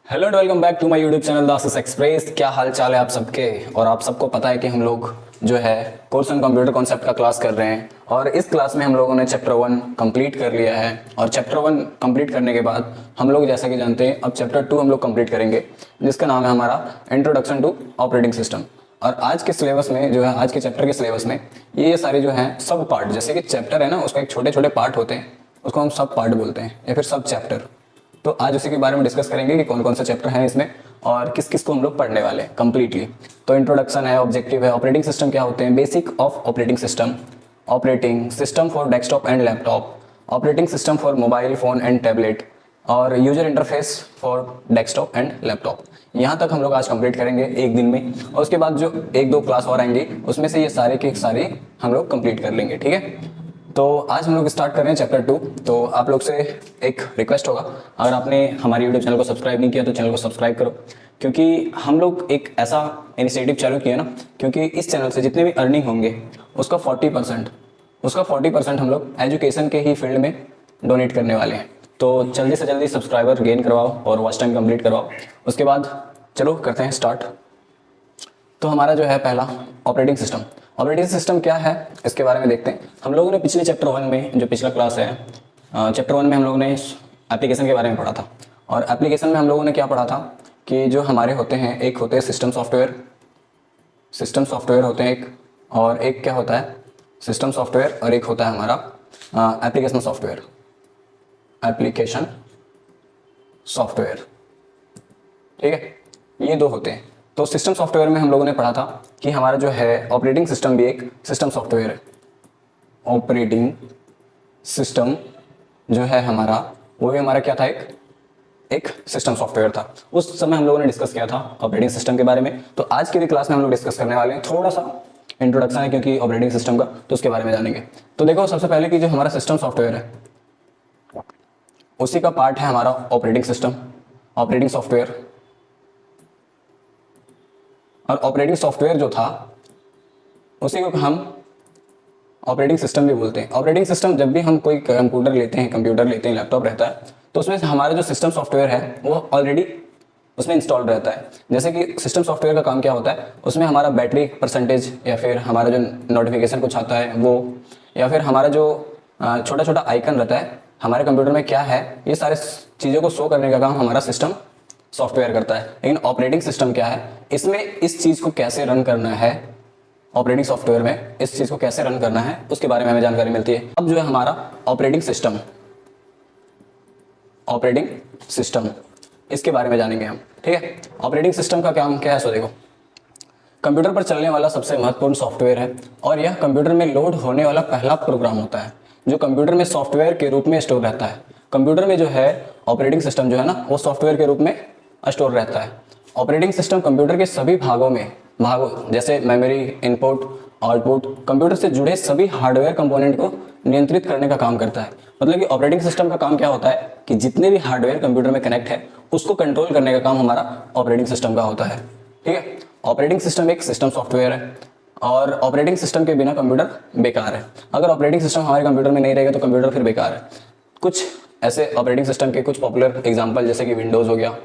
Hello and welcome back to my YouTube channel Das Express. क्या हाल चाल है आप सबके। और आप सबको पता है कि हम लोग जो है कोर्स ऑन कंप्यूटर कॉन्सेप्ट का क्लास कर रहे हैं और इस क्लास में हम लोगों ने चैप्टर 1 कंप्लीट कर लिया है। और चैप्टर 1 कंप्लीट करने के बाद हम लोग जैसा कि जानते हैं अब चैप्टर 2 हम लोग कंप्लीट करेंगे, जिसका नाम है हमारा इंट्रोडक्शन टू ऑपरेटिंग सिस्टम। और आज के सिलेबस में जो है, आज के चैप्टर के सिलेबस में ये सारे जो हैं सब पार्ट, जैसे कि चैप्टर है ना उसका एक छोटे छोटे पार्ट होते हैं, उसको हम सब पार्ट बोलते हैं या फिर सब चैप्टर। तो आज उसी के बारे में डिस्कस करेंगे कि कौन कौन से चैप्टर हैं इसमें और किस किस को हम लोग पढ़ने वाले हैं कंप्लीटली। तो इंट्रोडक्शन है, ऑब्जेक्टिव है, ऑपरेटिंग सिस्टम क्या होते हैं, basic of operating system, operating system for desktop and laptop, operating system for mobile phone and tablet और user interface for desktop and laptop. यहाँ तक हम लोग आज कंप्लीट करेंगे एक दिन में, और उसके बाद जो एक दो क्लास और आएंगी उसमें से ये सारे के सारे हम लोग कंप्लीट कर लेंगे। ठीक है, तो आज हम लोग स्टार्ट कर रहे हैं चैप्टर 2। तो आप लोग से एक रिक्वेस्ट होगा, अगर आपने हमारे यूट्यूब चैनल को सब्सक्राइब नहीं किया तो चैनल को सब्सक्राइब करो, क्योंकि हम लोग एक ऐसा इनिशिएटिव चालू किया ना, क्योंकि इस चैनल से जितने भी अर्निंग होंगे उसका 40% हम लोग एजुकेशन के ही फील्ड में डोनेट करने वाले हैं। तो जल्दी से जल्दी सब्सक्राइबर गेन करवाओ और वॉच टाइम कंप्लीट करवाओ। उसके बाद चलो करते हैं स्टार्ट। तो हमारा जो है पहला ऑपरेटिंग सिस्टम। ऑपरेटिंग सिस्टम क्या है इसके बारे में देखते हैं। हम लोगों ने पिछले चैप्टर 1 में, जो पिछला क्लास है चैप्टर 1 में हम लोगों ने एप्लीकेशन के बारे में पढ़ा था। और एप्लीकेशन में हम लोगों ने क्या पढ़ा था कि जो हमारे होते हैं, एक होते हैं सिस्टम सॉफ्टवेयर होते हैं एक, और एक क्या होता है सिस्टम सॉफ्टवेयर, और एक होता है हमारा एप्लीकेशन सॉफ्टवेयर। ठीक है, ये दो होते हैं। तो सिस्टम सॉफ्टवेयर में हम लोगों ने पढ़ा था कि हमारा जो है ऑपरेटिंग सिस्टम भी एक सिस्टम सॉफ्टवेयर है। ऑपरेटिंग सिस्टम जो है हमारा, वो भी हमारा क्या था, एक सिस्टम सॉफ्टवेयर था। उस समय हम लोगों ने डिस्कस किया था ऑपरेटिंग सिस्टम के बारे में। तो आज की भी क्लास में हम लोग डिस्कस करने वाले हैं, थोड़ा सा इंट्रोडक्शन है क्योंकि ऑपरेटिंग सिस्टम का, तो उसके बारे में जानेंगे। तो देखो, सबसे पहले कि जो हमारा सिस्टम सॉफ्टवेयर है उसी का पार्ट है हमारा ऑपरेटिंग सिस्टम, ऑपरेटिंग सॉफ्टवेयर। और ऑपरेटिंग सॉफ्टवेयर जो था उसी को हम ऑपरेटिंग सिस्टम भी बोलते हैं। ऑपरेटिंग सिस्टम, जब भी हम कोई कंप्यूटर लेते हैं, लैपटॉप रहता है, तो उसमें हमारा जो सिस्टम सॉफ्टवेयर है वो ऑलरेडी उसमें इंस्टॉल रहता है। जैसे कि सिस्टम सॉफ्टवेयर का काम क्या होता है, उसमें हमारा बैटरी परसेंटेज या फिर हमारा जो नोटिफिकेशन कुछ आता है वो, या फिर हमारा जो छोटा छोटा आइकन रहता है हमारे कंप्यूटर में क्या है, ये सारे चीज़ों को शो करने का काम हमारा सिस्टम सॉफ्टवेयर करता है। लेकिन ऑपरेटिंग सिस्टम क्या है, इसमें इस चीज़ को कैसे रन करना है, ऑपरेटिंग सॉफ्टवेयर में इस चीज़ को कैसे रन करना है उसके बारे में हमें जानकारी मिलती है। अब जो है हमारा ऑपरेटिंग सिस्टम इसके बारे में जानेंगे हम। ठीक है, ऑपरेटिंग सिस्टम का काम क्या है, सो देखो, कंप्यूटर पर चलने वाला सबसे महत्वपूर्ण सॉफ्टवेयर है और यह कंप्यूटर में लोड होने वाला पहला प्रोग्राम होता है जो कंप्यूटर में सॉफ्टवेयर के रूप में स्टोर रहता है। कंप्यूटर में जो है ऑपरेटिंग सिस्टम जो है ना, वो सॉफ्टवेयर के रूप में स्टोर रहता है। ऑपरेटिंग सिस्टम कंप्यूटर के सभी भागों जैसे मेमोरी, इनपुट, आउटपुट, कंप्यूटर से जुड़े सभी हार्डवेयर कंपोनेंट को नियंत्रित करने का काम करता है। मतलब कि ऑपरेटिंग सिस्टम का काम क्या होता है कि जितने भी हार्डवेयर कंप्यूटर में कनेक्ट है उसको कंट्रोल करने का काम हमारा ऑपरेटिंग सिस्टम का होता है। ठीक है, ऑपरेटिंग सिस्टम एक सिस्टम सॉफ्टवेयर है और ऑपरेटिंग सिस्टम के बिना कंप्यूटर बेकार है। अगर ऑपरेटिंग सिस्टम हमारे कंप्यूटर में नहीं रहेगा तो कंप्यूटर फिर बेकार है। कुछ ऐसे ऑपरेटिंग सिस्टम के कुछ पॉपुलर एग्जांपल जैसे कि विंडोज़ हो गया,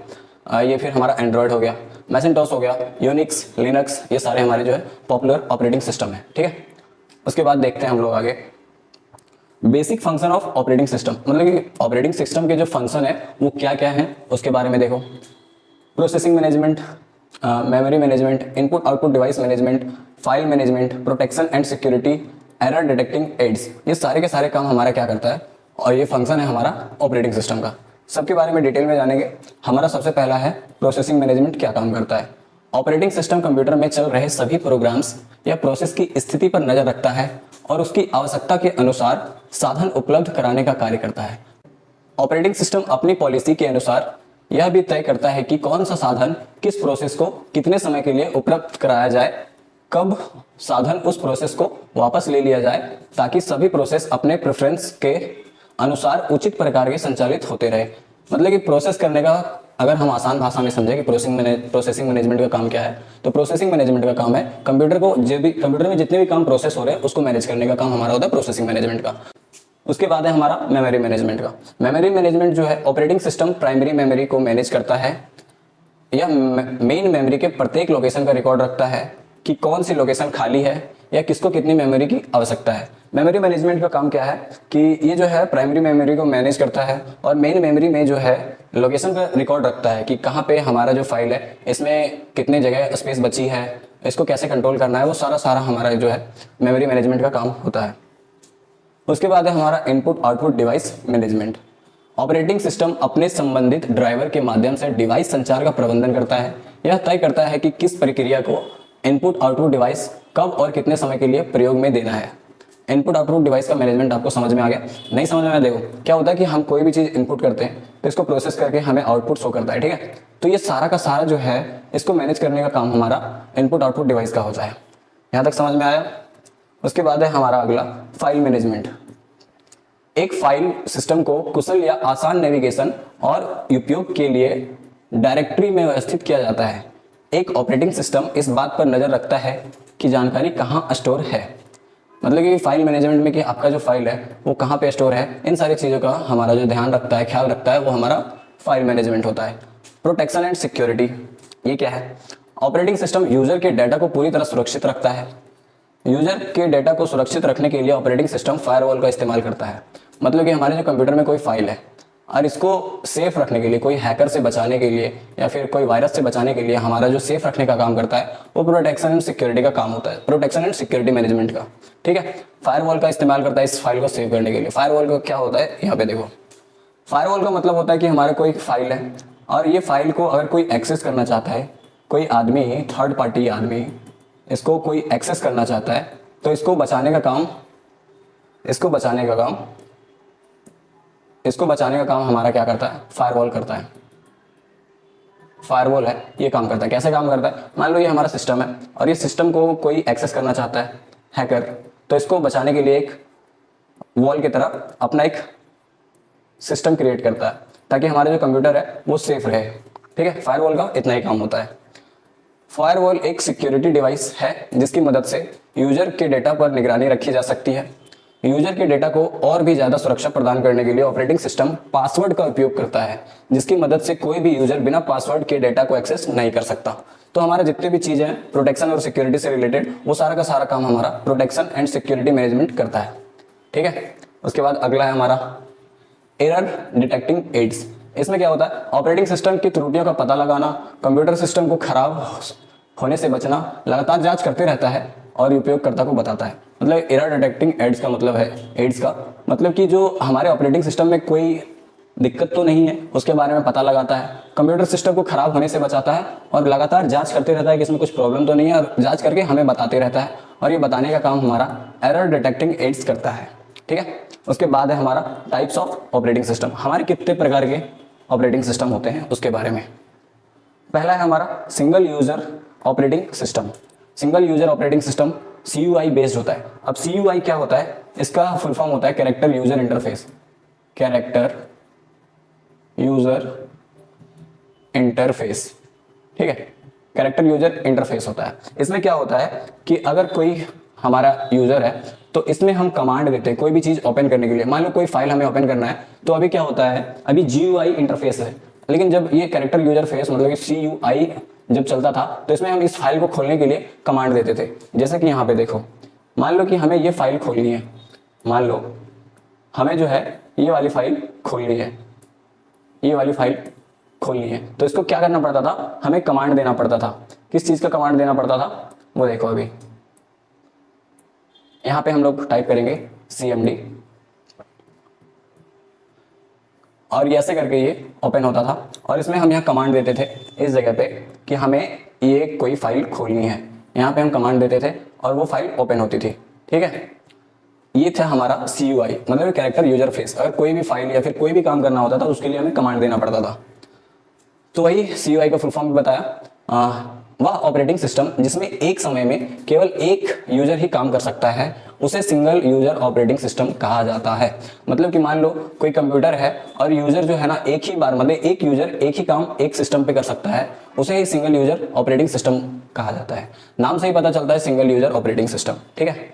ये फिर हमारा एंड्रॉयड हो गया, मैसेंटोस हो गया, यूनिक्स, लिनक्स, ये सारे हमारे जो है पॉपुलर ऑपरेटिंग सिस्टम है। ठीक है, उसके बाद देखते हैं हम लोग आगे basic function of operating system. मतलब कि ऑपरेटिंग सिस्टम के जो फंक्शन है वो क्या क्या है उसके बारे में देखो। Processing management, memory management, input output device management, file management, protection and security, error detecting aids, ये सारे के सारे काम हमारा क्या करता है और ये फंक्शन है हमारा ऑपरेटिंग सिस्टम का। सबके बारे में डिटेल में जानेंगे। हमारा सबसे पहला है प्रोसेसिंग मैनेजमेंट क्या काम करता है। ऑपरेटिंग सिस्टम कंप्यूटर में चल रहे सभी प्रोग्राम्स या प्रोसेस की स्थिति पर नजर रखता है और उसकी आवश्यकता के अनुसार साधन उपलब्ध कराने का कार्य करता है। ऑपरेटिंग सिस्टम अपनी पॉलिसी के अनुसार यह भी तय करता है कि कौन सा साधन किस प्रोसेस को कितने समय के लिए उपलब्ध कराया जाए, कब साधन उस प्रोसेस को वापस ले लिया जाए, ताकि सभी प्रोसेस अपने प्रेफरेंस के अनुसार उचित प्रकार के संचालित होते रहे। मतलब कि प्रोसेस करने का, अगर हम आसान भाषा में समझें कि प्रोसेसिंग मैनेजमेंट का काम क्या है, तो प्रोसेसिंग मैनेजमेंट का काम है कंप्यूटर में जितने भी काम प्रोसेस हो रहे हैं उसको मैनेज करने का काम हमारा होता है प्रोसेसिंग मैनेजमेंट का। उसके बाद है हमारा मेमोरी मैनेजमेंट का। मेमोरी मैनेजमेंट जो है, ऑपरेटिंग सिस्टम प्राइमरी मेमोरी को मैनेज करता है यह मेन मेमोरी के प्रत्येक लोकेशन का रिकॉर्ड रखता है कि कौन सी लोकेशन खाली है या किसको कितनी मेमोरी की आवश्यकता है। मेमोरी मैनेजमेंट का काम क्या है कि ये जो है प्राइमरी मेमोरी को मैनेज करता है और मेन मेमोरी में जो है लोकेशन का रिकॉर्ड रखता है कि कहाँ पे हमारा जो फाइल है इसमें कितने जगह स्पेस बची है, इसको कैसे कंट्रोल करना है, वो सारा हमारा जो है मेमोरी मैनेजमेंट का काम होता है। उसके बाद है हमारा input output device management. Operating system अपने संबंधित ड्राइवर के माध्यम से डिवाइस संचार का प्रबंधन करता है। यह तय करता है कि किस प्रक्रिया को इनपुट आउटपुट डिवाइस कब और कितने समय के लिए प्रयोग में देना है। इनपुट आउटपुट डिवाइस का मैनेजमेंट आपको समझ में आ गया? नहीं समझ में आया? देखो क्या होता है कि हम कोई भी चीज़ इनपुट करते हैं तो इसको प्रोसेस करके हमें आउटपुट शो करता है, ठीक है। तो ये सारा का सारा जो है इसको मैनेज करने का काम हमारा इनपुट आउटपुट डिवाइस का होता है। यहाँ तक समझ में आया? उसके बाद है हमारा अगला फाइल मैनेजमेंट। एक फाइल सिस्टम को कुशल या आसान नेविगेशन और उपयोग के लिए डायरेक्टरी में व्यवस्थित किया जाता है। एक ऑपरेटिंग सिस्टम इस बात पर नज़र रखता है कि जानकारी कहाँ स्टोर है, मतलब कि फाइल मैनेजमेंट में कि आपका जो फाइल है वो कहाँ पे स्टोर है, इन सारी चीज़ों का हमारा जो ध्यान रखता है, ख्याल रखता है, वो हमारा फाइल मैनेजमेंट होता है। प्रोटेक्शन एंड सिक्योरिटी, ये क्या है? ऑपरेटिंग सिस्टम यूजर के डाटा को पूरी तरह सुरक्षित रखता है। यूजर के डाटा को सुरक्षित रखने के लिए ऑपरेटिंग सिस्टम फायरवॉल का इस्तेमाल करता है। मतलब कि हमारे जो कंप्यूटर में कोई फाइल है और इसको सेफ रखने के लिए, कोई हैकर से बचाने के लिए या फिर कोई वायरस से बचाने के लिए हमारा जो सेफ रखने का काम करता है वो प्रोटेक्शन एंड सिक्योरिटी का काम होता है, प्रोटेक्शन एंड सिक्योरिटी मैनेजमेंट का, ठीक है। फायरवॉल का इस्तेमाल करता है इस फाइल को सेव करने के लिए। फायरवॉल का क्या होता है, यहाँ पे देखो। फायरवॉल का मतलब होता है कि हमारा कोई फाइल है और ये फाइल को अगर कोई एक्सेस करना चाहता है, कोई आदमी, थर्ड पार्टी आदमी इसको कोई एक्सेस करना चाहता है, तो इसको बचाने का काम हमारा क्या करता है? फायरवॉल करता है। फायरवॉल है ये काम करता है। कैसे काम करता है? मान लो ये हमारा सिस्टम है और ये सिस्टम को कोई एक्सेस करना चाहता है हैकर, तो इसको बचाने के लिए एक वॉल की तरह अपना एक सिस्टम क्रिएट करता है ताकि हमारा जो कंप्यूटर है वो सेफ रहे, ठीक है। फायरवॉल का इतना ही काम होता है। फायरवॉल एक सिक्योरिटी डिवाइस है जिसकी मदद से यूजर के डेटा पर निगरानी रखी जा सकती है। यूजर के डेटा को और भी ज़्यादा सुरक्षा प्रदान करने के लिए ऑपरेटिंग सिस्टम पासवर्ड का उपयोग करता है, जिसकी मदद से कोई भी यूजर बिना पासवर्ड के डेटा को एक्सेस नहीं कर सकता। तो हमारे जितने भी चीज़ें हैं प्रोटेक्शन और सिक्योरिटी से रिलेटेड, वो सारा का सारा काम हमारा प्रोटेक्शन एंड सिक्योरिटी मैनेजमेंट करता है, ठीक है। उसके बाद अगला है हमारा एरर डिटेक्टिंग एड्स। इसमें क्या होता है? ऑपरेटिंग सिस्टम की त्रुटियों का पता लगाना, कंप्यूटर सिस्टम को खराब होने से बचना, लगातार जांच करते रहता है और उपयोगकर्ता को बताता है। मतलब एरर डिटेक्टिंग एड्स का मतलब है, एड्स का मतलब कि जो हमारे ऑपरेटिंग सिस्टम में कोई दिक्कत तो नहीं है उसके बारे में पता लगाता है, कंप्यूटर सिस्टम को खराब होने से बचाता है और लगातार जांच करते रहता है कि इसमें कुछ प्रॉब्लम तो नहीं है, और जांच करके हमें बताते रहता है, और ये बताने का काम हमारा एरर डिटेक्टिंग एड्स करता है, ठीक है। उसके बाद है हमारा टाइप्स ऑफ ऑपरेटिंग सिस्टम। हमारे कितने प्रकार के ऑपरेटिंग सिस्टम होते हैं उसके बारे में। पहला है हमारा single user operating system. Single user operating system CUI based होता है। अब CUI क्या होता है? इसका फुल फॉर्म होता है character user interface. Character user interface, ठीक है। कैरेक्टर यूजर इंटरफेस होता है। इसमें क्या होता है कि अगर कोई हमारा यूजर है तो इसमें हम कमांड देते हैं कोई भी चीज़ ओपन करने के लिए। मान लो कोई फाइल हमें ओपन करना है तो अभी क्या होता है, अभी GUI इंटरफेस है, लेकिन जब ये कैरेक्टर यूजर फेस मतलब कि CUI जब चलता था तो इसमें हम इस फाइल को खोलने के लिए कमांड देते थे। जैसे कि यहाँ पे देखो, मान लो कि हमें ये फाइल खोलनी है, मान लो हमें जो है ये वाली फाइल खोलनी है, ये वाली फाइल खोलनी है, तो इसको क्या करना पड़ता था? हमें कमांड देना पड़ता था। किस चीज़ का कमांड देना पड़ता था वो देखो। अभी यहाँ पे हम लोग टाइप करेंगे CMD और ये ऐसे करके ये ओपन होता था, और इसमें हम यहाँ कमांड देते थे इस जगह पे कि हमें ये कोई फाइल खोलनी है। यहाँ पे हम कमांड देते थे और वो फाइल ओपन होती थी, ठीक है। ये था हमारा CUI मतलब कैरेक्टर यूजर फेस। अगर कोई भी फाइल या फिर कोई भी काम करना होता था उसके लिए हमें कमांड देना पड़ता था। तो वही CUI का फुल फॉर्म बताया। वह ऑपरेटिंग सिस्टम जिसमें एक समय में केवल एक यूजर ही काम कर सकता है उसे सिंगल यूजर ऑपरेटिंग सिस्टम कहा जाता है। मतलब कि मान लो कोई कंप्यूटर है और यूजर जो है ना एक ही बार मतलब एक यूजर एक ही काम एक सिस्टम पे कर सकता है, उसे ही सिंगल यूजर ऑपरेटिंग सिस्टम कहा जाता है। नाम से ही पता चलता है सिंगल यूजर ऑपरेटिंग सिस्टम, ठीक है।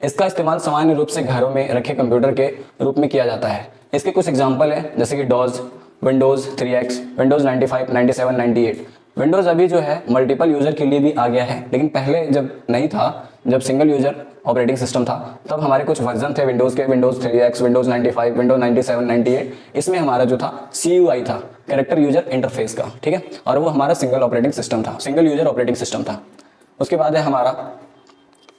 इसका इस्तेमाल सामान्य रूप से घरों में रखे कंप्यूटर के रूप में किया जाता है। इसके कुछ एग्जाम्पल है जैसे कि Dodge, Windows 3X, Windows 95, 97, 98। Windows अभी जो है मल्टीपल यूज़र के लिए भी आ गया है, लेकिन पहले जब नहीं था, जब सिंगल यूज़र ऑपरेटिंग सिस्टम था, तब हमारे कुछ वर्जन थे विंडोज़ के, विंडोज़ 3X, विंडोज़ 95, विंडोज़ 97, 98। इसमें हमारा जो था CUI था, कैरेक्टर यूजर इंटरफेस का, ठीक है, और वो हमारा सिंगल ऑपरेटिंग सिस्टम था, सिंगल यूजर ऑपरेटिंग सिस्टम था। उसके बाद है हमारा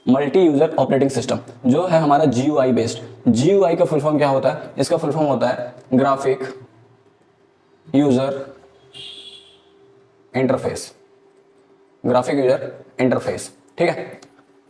मल्टी यूजर ऑपरेटिंग सिस्टम, जो है हमारा GUI बेस्ड। GUI का फुल फॉर्म क्या होता है? इसका फुल फॉर्म होता है graphic user interface, graphic user interface, ठीक है।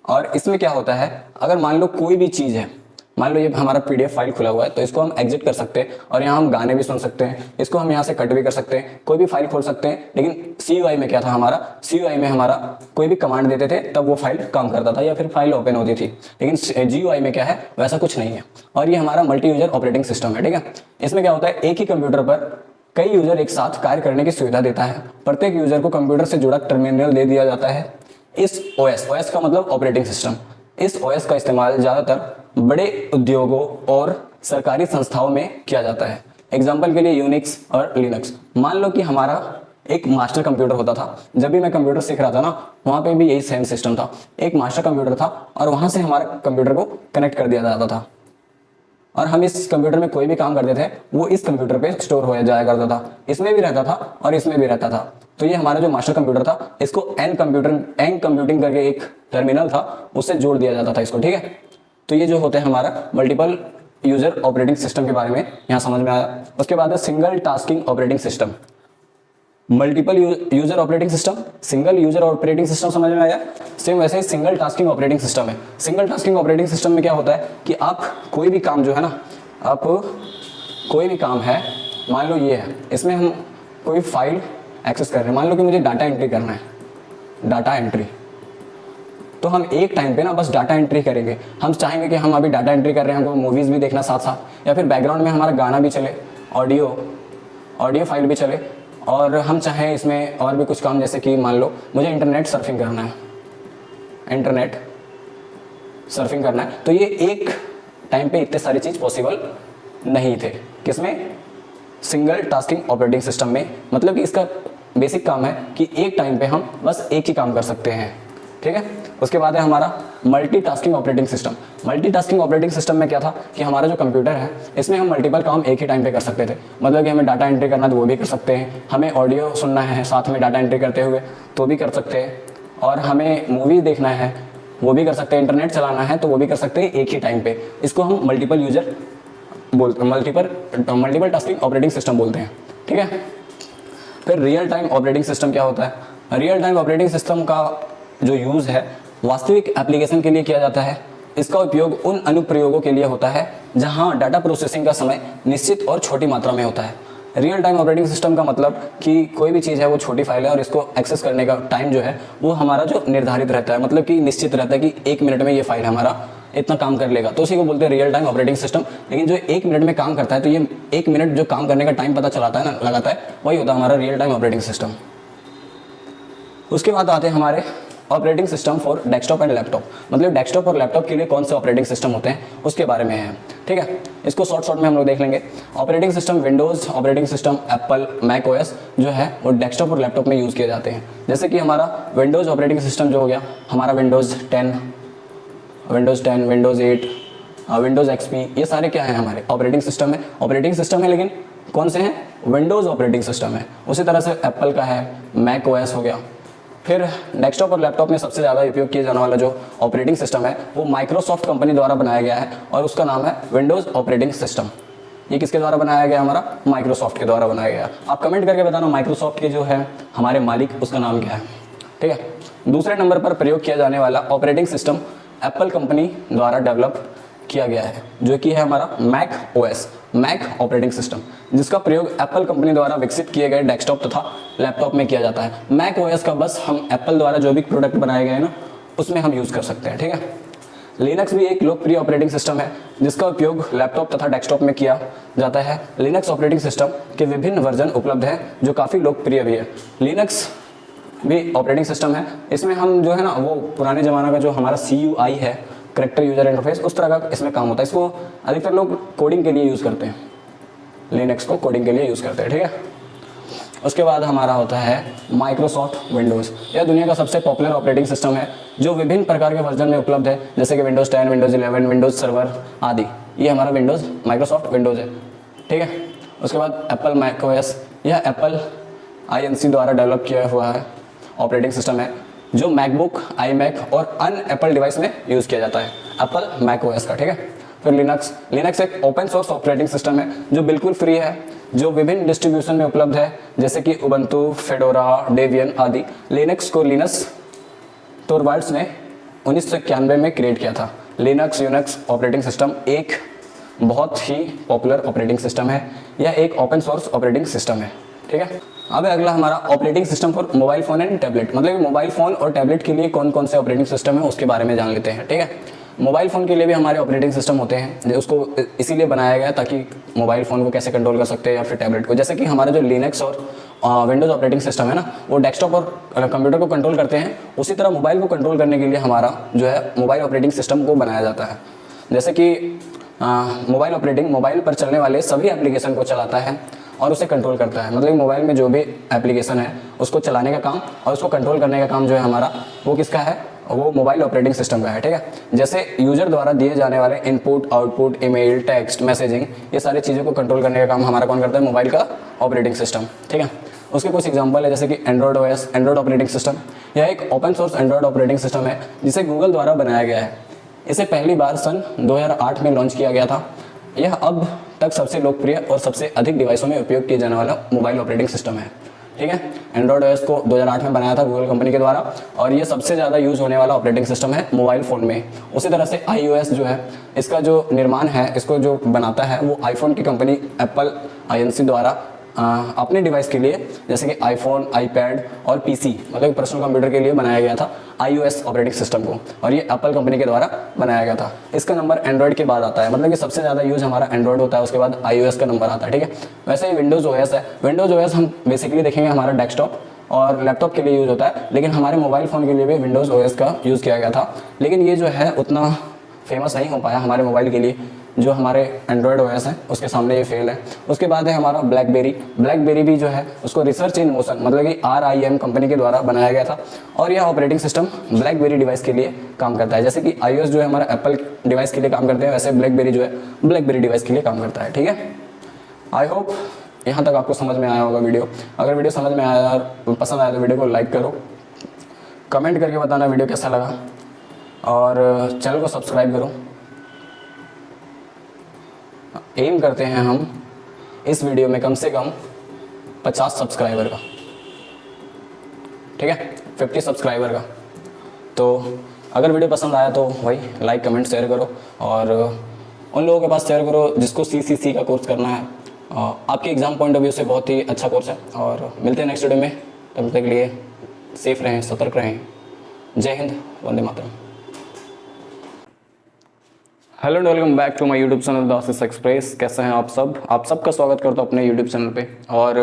और इसमें क्या होता है, अगर मान लो कोई भी चीज़ है, मान लो ये हमारा PDF फाइल खुला हुआ है, तो इसको हम एग्जिट कर सकते हैं और यहाँ हम गाने भी सुन सकते हैं, इसको हम यहाँ से कट भी कर सकते हैं, कोई भी फाइल खोल सकते हैं। लेकिन CUI में क्या था हमारा, CUI में हमारा कोई भी कमांड देते थे तब वो फाइल काम करता था या फिर फाइल ओपन होती थी, लेकिन GUI में क्या है, वैसा कुछ नहीं है। और ये हमारा मल्टी यूजर ऑपरेटिंग सिस्टम है, ठीक है। इसमें क्या होता है, एक ही कंप्यूटर पर कई यूजर एक साथ कार्य करने की सुविधा देता है। प्रत्येक यूजर को कंप्यूटर से जुड़ा टर्मिनल दे दिया जाता है। इस OS का मतलब ऑपरेटिंग सिस्टम, इस OS का इस्तेमाल ज़्यादातर बड़े उद्योगों और सरकारी संस्थाओं में किया जाता है। एग्जाम्पल के लिए यूनिक्स और लिनक्स। मान लो कि हमारा एक मास्टर कंप्यूटर होता था, जब भी मैं कंप्यूटर सीख रहा था ना, वहाँ पे भी यही सेम सिस्टम था। एक मास्टर कंप्यूटर था और वहाँ से हमारे कंप्यूटर को कनेक्ट कर दिया जाता था, और हम इस कंप्यूटर में कोई भी काम करते थे वो इस कंप्यूटर पे स्टोर हो जाया करता था। इसमें भी रहता था और इसमें भी रहता था। तो ये हमारा जो मास्टर कंप्यूटर था, इसको एन कंप्यूटिंग करके एक टर्मिनल था, उससे जोड़ दिया जाता था इसको, ठीक है। तो ये जो होते हैं हमारा मल्टीपल यूजर ऑपरेटिंग सिस्टम के बारे में यहाँ समझ में आया। उसके बाद है single tasking operating system. Multiple user operating system, single user operating system समझ में आया। सेम वैसे ही सिंगल टास्किंग ऑपरेटिंग सिस्टम है। सिंगल टास्किंग ऑपरेटिंग सिस्टम में क्या होता है कि आप कोई भी काम जो है ना, आप कोई भी काम है, मान लो ये है, इसमें हम कोई फाइल एक्सेस कर रहे हैं, मान लो कि मुझे डाटा एंट्री करना है, डाटा एंट्री, तो हम एक टाइम पे ना बस डाटा एंट्री करेंगे। हम चाहेंगे कि हम अभी डाटा एंट्री कर रहे हैं, हमको मूवीज़ भी देखना साथ साथ, या फिर बैकग्राउंड में हमारा गाना भी चले, ऑडियो फाइल भी चले, और हम चाहें इसमें और भी कुछ काम, जैसे कि मान लो मुझे इंटरनेट सर्फिंग करना है, इंटरनेट सर्फिंग करना है, तो ये एक टाइम पे इतने सारी चीज़ पॉसिबल नहीं थे। किसमें? सिंगल टास्किंग ऑपरेटिंग सिस्टम में। मतलब कि इसका बेसिक काम है कि एक टाइम पे हम बस एक ही काम कर सकते हैं, ठीक है। उसके बाद है हमारा multitasking operating system. Multitasking operating system में क्या था कि हमारा जो कंप्यूटर है, इसमें हम मल्टीपल काम एक ही टाइम पे कर सकते थे। मतलब कि हमें डाटा एंट्री करना तो वो भी कर सकते हैं, हमें ऑडियो सुनना है साथ में डाटा एंट्री करते हुए तो भी कर सकते हैं, और हमें मूवी देखना है वो भी कर सकते हैं, इंटरनेट चलाना है तो वो भी कर सकते हैं एक ही टाइम पे। इसको हम मल्टीपल टास्किंग ऑपरेटिंग सिस्टम बोलते हैं, ठीक है। फिर रियल टाइम ऑपरेटिंग सिस्टम क्या होता है? रियल टाइम ऑपरेटिंग सिस्टम का जो यूज़ है वास्तविक एप्लीकेशन के लिए किया जाता है। इसका उपयोग उन अनुप्रयोगों के लिए होता है जहां डाटा प्रोसेसिंग का समय निश्चित और छोटी मात्रा में होता है। रियल टाइम ऑपरेटिंग सिस्टम का मतलब कि कोई भी चीज़ है वो छोटी फाइल है और इसको एक्सेस करने का टाइम जो है वो हमारा जो निर्धारित रहता है, मतलब कि निश्चित रहता है कि 1 मिनट में ये फाइल हमारा इतना काम कर लेगा, तो उसी को बोलते हैं रियल टाइम ऑपरेटिंग सिस्टम। लेकिन जो 1 मिनट में काम करता है, तो ये 1 मिनट जो काम करने का टाइम पता चलाता है ना, लगाता है, वही होता है हमारा रियल टाइम ऑपरेटिंग सिस्टम। उसके बाद आते हैं हमारे operating system for desktop and laptop. मतलब डेस्कटॉप और लैपटॉप के लिए कौन से ऑपरेटिंग सिस्टम होते हैं उसके बारे में है, ठीक है। इसको शॉर्ट में हम लोग देख लेंगे। Operating system Windows operating system, Apple, Mac OS जो है वो डेस्कटॉप और लैपटॉप में यूज़ किए जाते हैं। जैसे कि हमारा विंडोज़ ऑपरेटिंग सिस्टम जो हो गया हमारा विंडोज़ 10, विंडोज़ 8, विंडोज़ XP, ये सारे क्या हैं हमारे ऑपरेटिंग सिस्टम है। ऑपरेटिंग सिस्टम है, लेकिन कौन से हैं? विंडोज़ ऑपरेटिंग सिस्टम है। उसी तरह से एप्पल का है, मैक OS हो गया। फिर डेस्कटॉप और लैपटॉप में सबसे ज़्यादा उपयोग किया जाने वाला जो ऑपरेटिंग सिस्टम है वो माइक्रोसॉफ्ट कंपनी द्वारा बनाया गया है और उसका नाम है विंडोज़ ऑपरेटिंग सिस्टम। ये किसके द्वारा बनाया गया? हमारा माइक्रोसॉफ्ट के द्वारा बनाया गया। आप कमेंट करके बताना माइक्रोसॉफ्ट के जो है हमारे मालिक उसका नाम क्या है, ठीक है। दूसरे नंबर पर प्रयोग किया जाने वाला ऑपरेटिंग सिस्टम एप्पल कंपनी द्वारा डेवलप किया गया है, जो कि है हमारा Mac OS, Mac operating system, जिसका प्रयोग एप्पल कंपनी द्वारा विकसित किए गए डेस्कटॉप तथा लैपटॉप में किया जाता है। मैक OS का बस हम एप्पल द्वारा जो भी प्रोडक्ट बनाए गए ना उसमें हम यूज़ कर सकते हैं, ठीक है। लिनक्स भी एक लोकप्रिय ऑपरेटिंग सिस्टम है जिसका उपयोग लैपटॉप तथा डेस्कटॉप में किया जाता है। लिनक्स ऑपरेटिंग सिस्टम के विभिन्न वर्जन उपलब्ध हैं जो काफ़ी लोकप्रिय भी है। लिनक्स भी ऑपरेटिंग सिस्टम है, इसमें हम जो है ना वो पुराने ज़माना का जो हमारा CUI है, कैरेक्टर यूजर इंटरफेस, उस तरह का इसमें काम होता है। इसको अधिकतर लोग कोडिंग के लिए यूज़ करते हैं, लिनक्स को कोडिंग के लिए यूज़ करते हैं, ठीक है। उसके बाद हमारा होता है माइक्रोसॉफ्ट विंडोज़। यह दुनिया का सबसे पॉपुलर ऑपरेटिंग सिस्टम है जो विभिन्न प्रकार के वर्जन में उपलब्ध है, जैसे कि विंडोज़ 10, विंडोज़ 11, विंडोज़ सर्वर आदि। ये हमारा विंडोज़ माइक्रोसॉफ्ट विंडोज़ है, ठीक है। उसके बाद एप्पल मैक ओएस, यह एप्पल INC द्वारा डेवलप किया हुआ है ऑपरेटिंग सिस्टम है जो मैकबुक, iMac और अन्य एप्पल डिवाइस में यूज़ किया जाता है, एप्पल मैक ओएस का, ठीक है। फिर लिनक्स एक ओपन सोर्स ऑपरेटिंग सिस्टम है जो बिल्कुल फ्री है, जो विभिन्न डिस्ट्रीब्यूशन में उपलब्ध है, जैसे कि उबंटू, फेडोरा, डेबियन आदि। लिनक्स को लिनस टोरवाल्ड्स ने 1991 में क्रिएट किया था। लिनक्स ऑपरेटिंग सिस्टम एक बहुत ही पॉपुलर ऑपरेटिंग सिस्टम है। यह एक ओपन सोर्स ऑपरेटिंग सिस्टम है, ठीक है। अब अगला हमारा operating system for mobile phone and tablet, मतलब मोबाइल फ़ोन और टैबलेट के लिए कौन कौन से ऑपरेटिंग सिस्टम है उसके बारे में जान लेते हैं, ठीक है। मोबाइल फ़ोन के लिए भी हमारे ऑपरेटिंग सिस्टम होते हैं, उसको इसीलिए बनाया गया ताकि मोबाइल फ़ोन को कैसे कंट्रोल कर सकते हैं या फिर टैबलेट को। जैसे कि हमारा जो लिनक्स और विंडोज़ ऑपरेटिंग सिस्टम है ना, वो डेस्कटॉप और कंप्यूटर को कंट्रोल करते हैं, उसी तरह मोबाइल को कंट्रोल करने के लिए हमारा जो है मोबाइल ऑपरेटिंग सिस्टम को बनाया जाता है। जैसे कि मोबाइल पर चलने वाले सभी एप्लीकेशन को चलाता है और उसे कंट्रोल करता है, मतलब मोबाइल में जो भी एप्लीकेशन है उसको चलाने का काम और उसको कंट्रोल करने का काम जो है हमारा, वो किसका है, वो मोबाइल ऑपरेटिंग सिस्टम का है, ठीक है। जैसे यूजर द्वारा दिए जाने वाले input, output, email, text, messaging, ये सारी चीज़ों को कंट्रोल करने का काम हमारा कौन करता है, मोबाइल का ऑपरेटिंग सिस्टम, ठीक है। उसके कुछ एग्जांपल है, जैसे कि Android OS, Android operating system. यह एक open source Android operating system है जिसे गूगल द्वारा बनाया गया है। इसे पहली बार सन 2008 में लॉन्च किया गया था। यह अब तक सबसे लोकप्रिय और सबसे अधिक डिवाइसों में उपयोग किया जाने वाला मोबाइल ऑपरेटिंग सिस्टम है, ठीक है। एंड्रॉयड OS को 2008 में बनाया था गूगल कंपनी के द्वारा और ये सबसे ज़्यादा यूज़ होने वाला ऑपरेटिंग सिस्टम है मोबाइल फ़ोन में। उसी तरह से iOS जो है, इसका जो निर्माण है, इसको जो बनाता है वो आईफोन की कंपनी एप्पल INC द्वारा अपने डिवाइस के लिए, जैसे कि आईफोन, आईपैड और PC, मतलब पर्सनल कंप्यूटर के लिए बनाया गया था iOS ऑपरेटिंग सिस्टम को, और ये एप्पल कंपनी के द्वारा बनाया गया था। इसका नंबर एंड्रॉयड के बाद आता है, मतलब कि सबसे ज़्यादा यूज़ हमारा एंड्रॉयड होता है, उसके बाद iOS का नंबर आता है, ठीक है। वैसे ही विंडोज़ OS है। विंडोज़ OS हम बेसिकली देखेंगे हमारा डेस्कटॉप और लैपटॉप के लिए यूज़ होता है, लेकिन हमारे मोबाइल फ़ोन के लिए भी विंडोज़ OS का यूज़ किया गया था, लेकिन ये जो है उतना फेमस नहीं हो पाया हमारे मोबाइल के लिए। जो हमारे एंड्रॉयड OS है उसके सामने ये फेल है। उसके बाद है हमारा ब्लैकबेरी भी जो है उसको रिसर्च इन मोशन, मतलब कि RIM कंपनी के द्वारा बनाया गया था और यह ऑपरेटिंग सिस्टम ब्लैकबेरी डिवाइस के लिए काम करता है। जैसे कि iOS जो है हमारा एप्पल डिवाइस के लिए काम करते हैं, वैसे ब्लैकबेरी जो है ब्लैकबेरी डिवाइस के लिए काम करता है, ठीक है। आई होप यहाँ तक आपको समझ में आया होगा वीडियो। अगर वीडियो समझ में आया और पसंद आया तो वीडियो को लाइक करो, कमेंट करके बताना वीडियो कैसा लगा और चैनल को सब्सक्राइब करो। एम करते हैं हम इस वीडियो में कम से कम 50 सब्सक्राइबर का, ठीक है, 50 सब्सक्राइबर का। तो अगर वीडियो पसंद आया तो वही लाइक, कमेंट, शेयर करो और उन लोगों के पास शेयर करो जिसको CCC का कोर्स करना है। आपके एग्ज़ाम पॉइंट ऑफ व्यू से बहुत ही अच्छा कोर्स है और मिलते हैं नेक्स्ट वीडियो में। तब तक के लिए सेफ रहें, सतर्क रहें। जय हिंद, वंदे मातरम। Hello and welcome back to my YouTube channel the Ashish express. कैसे हैं आप सब? आप सबका स्वागत करता हूं अपने यूट्यूब चैनल पे। और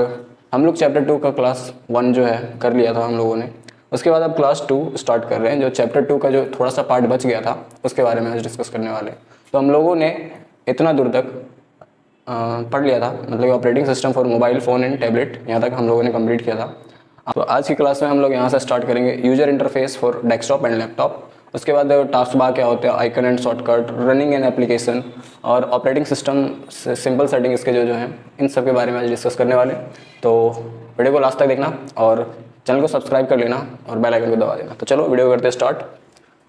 हम लोग चैप्टर 2 का क्लास 1 जो है कर लिया था हम लोगों ने। उसके बाद अब क्लास 2 स्टार्ट कर रहे हैं। जो चैप्टर 2 का जो थोड़ा सा पार्ट बच गया था उसके बारे में आज डिस्कस करने वाले। तो हम लोगों ने इतना दूर तक पढ़ लिया था, मतलब operating system for mobile phone and tablet, यहाँ तक हम लोगों ने कंप्लीट किया था। तो आज की क्लास में हम लोग यहाँ से स्टार्ट करेंगे user interface for desktop and laptop. उसके बाद टास्क बार क्या होते हैं, icon and shortcut, running an application और ऑपरेटिंग सिस्टम सिंपल सेटिंग इसके जो हैं, इन सब के बारे में आज डिस्कस करने वाले। तो वीडियो को लास्ट तक देखना और चैनल को सब्सक्राइब कर लेना और बेल आइकन को दबा देना। तो चलो वीडियो करते हैं स्टार्ट।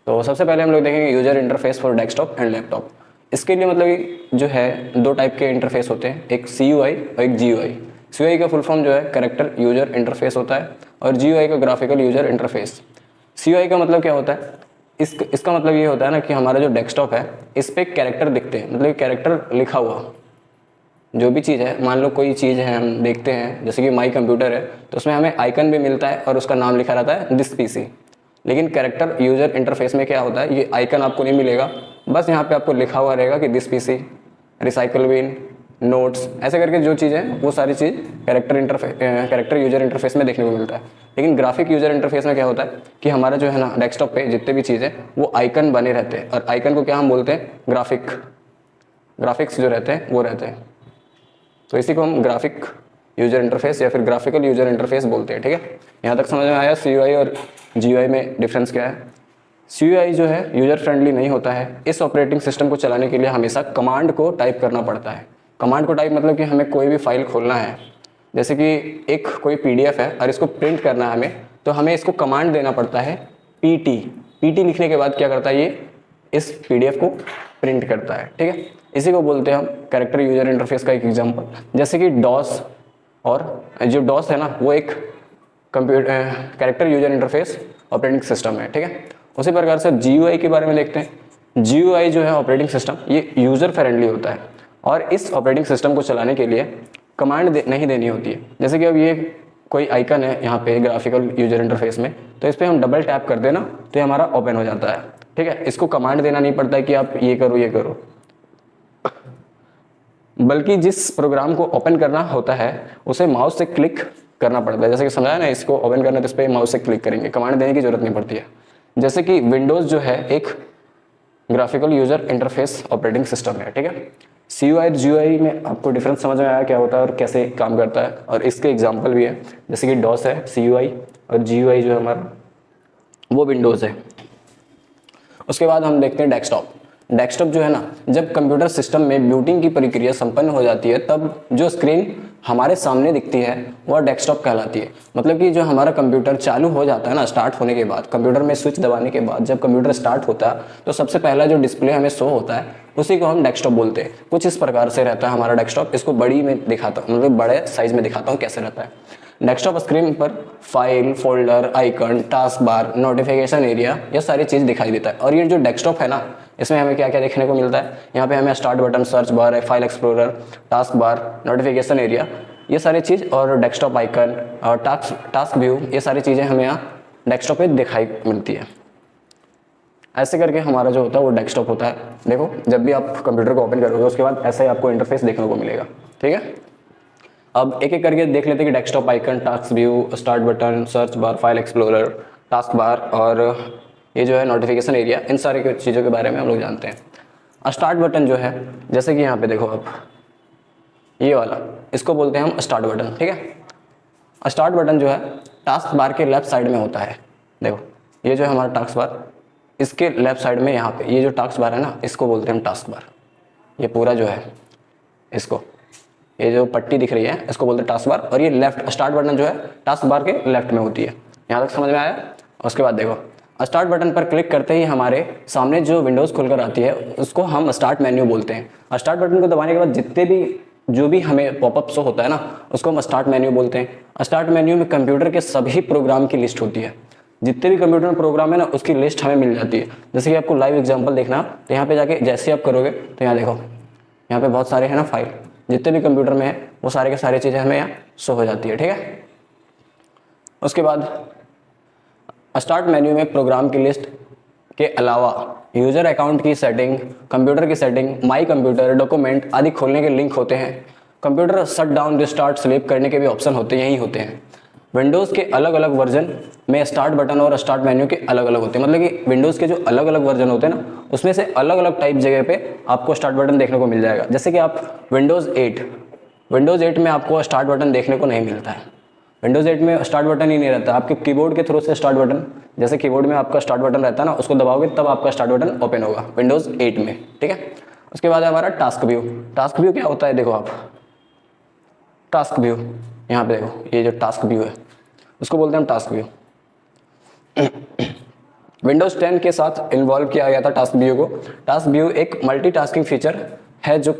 तो सबसे पहले हम लोग देखेंगे user interface for desktop and laptop. इसके लिए मतलब कि जो है 2 टाइप के इंटरफेस होते हैं, एक CUI और एक GUI। CUI का फुल फॉर्म जो है कैरेक्टर यूजर इंटरफेस होता है और GUI का ग्राफिकल यूजर इंटरफेस। CUI का मतलब क्या होता है, इसका मतलब ये होता है ना कि हमारा जो डेस्कटॉप है इस पे कैरेक्टर दिखते हैं, मतलब कैरेक्टर लिखा हुआ जो भी चीज़ है। मान लो कोई चीज़ है हम देखते हैं, जैसे कि माई कंप्यूटर है, तो उसमें हमें आइकन भी मिलता है और उसका नाम लिखा रहता है दिस PC। लेकिन कैरेक्टर यूजर इंटरफेस में क्या होता है, ये आइकन आपको नहीं मिलेगा, बस यहाँ पे आपको लिखा हुआ रहेगा कि this PC, recycle bin, notes, ऐसे करके जो चीज़ है वो सारी चीज़ कैरेक्टर यूजर इंटरफेस में देखने को मिलता है। लेकिन ग्राफिक यूजर इंटरफेस में क्या होता है कि हमारा जो है ना डेस्कटॉप पे जितने भी चीज़ है वो आइकन बने रहते हैं, और आइकन को क्या हम बोलते हैं, ग्राफिक्स जो रहते हैं वो रहते हैं। तो इसी को हम ग्राफिक यूजर इंटरफेस या फिर ग्राफिकल यूजर इंटरफेस बोलते हैं। ठीक है, यहाँ तक समझ में आया CUI और GUI में डिफरेंस क्या है। CUI जो है यूजर फ्रेंडली नहीं होता है। इस ऑपरेटिंग सिस्टम को चलाने के लिए हमेशा कमांड को टाइप करना पड़ता है। कमांड को टाइप मतलब कि हमें कोई भी फाइल खोलना है, जैसे कि एक कोई PDF है और इसको प्रिंट करना है हमें, तो हमें इसको कमांड देना पड़ता है PT लिखने के बाद क्या करता है, ये इस PDF को प्रिंट करता है। ठीक है, इसी को बोलते हैं हम कैरेक्टर यूजर इंटरफेस का एक एग्जांपल। जैसे कि DOS, और जो DOS है ना वो एक character user interface operating system है। ठीक है, उसी प्रकार से GUI के बारे में देखते हैं। GUI जो है ऑपरेटिंग सिस्टम, ये यूज़र फ्रेंडली होता है और इस ऑपरेटिंग सिस्टम को चलाने के लिए कमांड नहीं देनी होती है। जैसे कि अब ये कोई आइकन है यहाँ पे ग्राफिकल यूजर इंटरफेस में, तो इस पर हम डबल टैप कर देना तो ये हमारा ओपन हो जाता है। ठीक है, इसको कमांड देना नहीं पड़ता है कि आप ये करो, बल्कि जिस प्रोग्राम को ओपन करना होता है उसे माउस से क्लिक करना पड़ता है। जैसे कि समझाया ना, इसको ओपन करना तो इस पर माउस से क्लिक करेंगे, कमांड देने की जरूरत नहीं पड़ती है। जैसे कि विंडोज़ जो है एक graphical user interface operating system है। ठीक है, CUI और GUI में आपको डिफरेंस समझ में आया क्या होता है और कैसे काम करता है, और इसके एग्जांपल भी है। जैसे कि DOS है CUI, और GUI जो है हमारा वो विंडोज़ है। उसके बाद हम देखते हैं डेस्कटॉप जो है ना, जब कंप्यूटर सिस्टम में बूटिंग की प्रक्रिया संपन्न हो जाती है तब जो स्क्रीन हमारे सामने दिखती है वह डेस्कटॉप कहलाती है। मतलब कि जो हमारा कंप्यूटर चालू हो जाता है ना, स्टार्ट होने के बाद, कंप्यूटर में स्विच दबाने के बाद जब कंप्यूटर स्टार्ट होता है तो सबसे पहला जो डिस्प्ले हमें शो होता है उसी को हम डेस्कटॉप बोलते हैं। कुछ इस प्रकार से रहता है हमारा डेस्कटॉप। इसको बड़ी में दिखाता हूँ, मतलब बड़े साइज में दिखाता हूँ कैसे रहता है। डेस्कटॉप स्क्रीन पर file, folder, icon, task bar, notification area, ये सारी चीज़ दिखाई देता है। और ये जो डेस्कटॉप है ना, इसमें हमें क्या क्या देखने को मिलता है, यहाँ पे हमें स्टार्ट बटन, सर्च बार है, file explorer, task bar, notification area, ये सारी चीज़, और डेस्कटॉप आइकन और टास्क व्यू, ये सारी चीज़ें हमें यहाँ डेस्कटॉप पे दिखाई मिलती है। ऐसे करके हमारा जो होता है वो डेस्कटॉप होता है। देखो, जब भी आप कंप्यूटर को ओपन करोगे उसके बाद ऐसा ही आपको इंटरफेस देखने को मिलेगा। ठीक है, अब एक एक करके देख लेते हैं कि desktop icon, task view, start button, search bar, file explorer, task bar और ये जो है नोटिफिकेशन एरिया, इन सारी चीज़ों के बारे में हम लोग जानते हैं। स्टार्ट बटन जो है, जैसे कि यहाँ पे देखो आप, ये वाला, इसको बोलते हैं हम स्टार्ट बटन। ठीक है, स्टार्ट बटन जो है टास्क बार के लेफ्ट साइड में होता है। देखो, ये जो है हमारा टास्क बार, इसके लेफ्ट साइड में यहाँ पे ये जो टास्क बार है ना, इसको बोलते हैं हम टास्क बार। ये पूरा जो है, इसको, ये जो पट्टी दिख रही है इसको बोलते हैं टास्क बार, और ये लेफ्ट स्टार्ट बटन जो है टास्क बार के लेफ्ट में होती है। यहाँ तक समझ में आया। उसके बाद देखो, स्टार्ट बटन पर क्लिक करते ही हमारे सामने जो विंडोज़ खुलकर आती है उसको हम स्टार्ट मेन्यू बोलते हैं। स्टार्ट बटन को दबाने के बाद जितने भी जो भी हमें पॉपअप शो होता है ना, उसको हम स्टार्ट मेन्यू बोलते हैं। स्टार्ट मेन्यू में कंप्यूटर के सभी प्रोग्राम की लिस्ट होती है। जितने भी कंप्यूटर में प्रोग्राम है ना, उसकी लिस्ट हमें मिल जाती है। जैसे कि आपको लाइव एग्जांपल देखना, तो यहाँ पे जाके जैसे आप करोगे तो यहाँ देखो, यहाँ पे बहुत सारे हैं ना फाइल, जितने भी कंप्यूटर में है वो सारे के सारे चीज़ें हमें यहाँ शो हो जाती है। ठीक है, उसके बाद स्टार्ट मेन्यू में प्रोग्राम की लिस्ट के अलावा यूजर अकाउंट की सेटिंग, कंप्यूटर की सेटिंग, माई कंप्यूटर, डॉक्यूमेंट आदि खोलने के लिंक होते हैं। Computer shut down, restart, sleep करने के भी ऑप्शन होते हैं, यही होते हैं। विंडोज़ के अलग अलग वर्जन में स्टार्ट बटन और स्टार्ट मेन्यू के अलग अलग होते हैं। मतलब कि विंडोज़ के जो अलग अलग वर्जन होते हैं ना, उसमें से अलग अलग टाइप जगह पे आपको स्टार्ट बटन देखने को मिल जाएगा। जैसे कि आप विंडोज़ 8 में आपको स्टार्ट बटन देखने को नहीं मिलता है। विंडोज़ 8 में स्टार्ट बटन ही नहीं रहता, आपके कीबोर्ड के थ्रू से स्टार्ट बटन, जैसे कीबोर्ड में आपका स्टार्ट बटन रहता है ना, उसको दबाओगे तब आपका स्टार्ट बटन ओपन होगा विंडोज़ 8 में। ठीक है, उसके बाद है हमारा टास्क व्यू। टास्क व्यू क्या होता है, देखो आप, टास्क व्यू यहाँ पे देखो, ये जो टास्क व्यू है उसको बोलते हैं हम टास्क व्यू। विंडोज़ 10 के साथ इन्वॉल्व किया गया था टास्क व्यू को। टास्क व्यू एक मल्टीटास्किंग फीचर है जो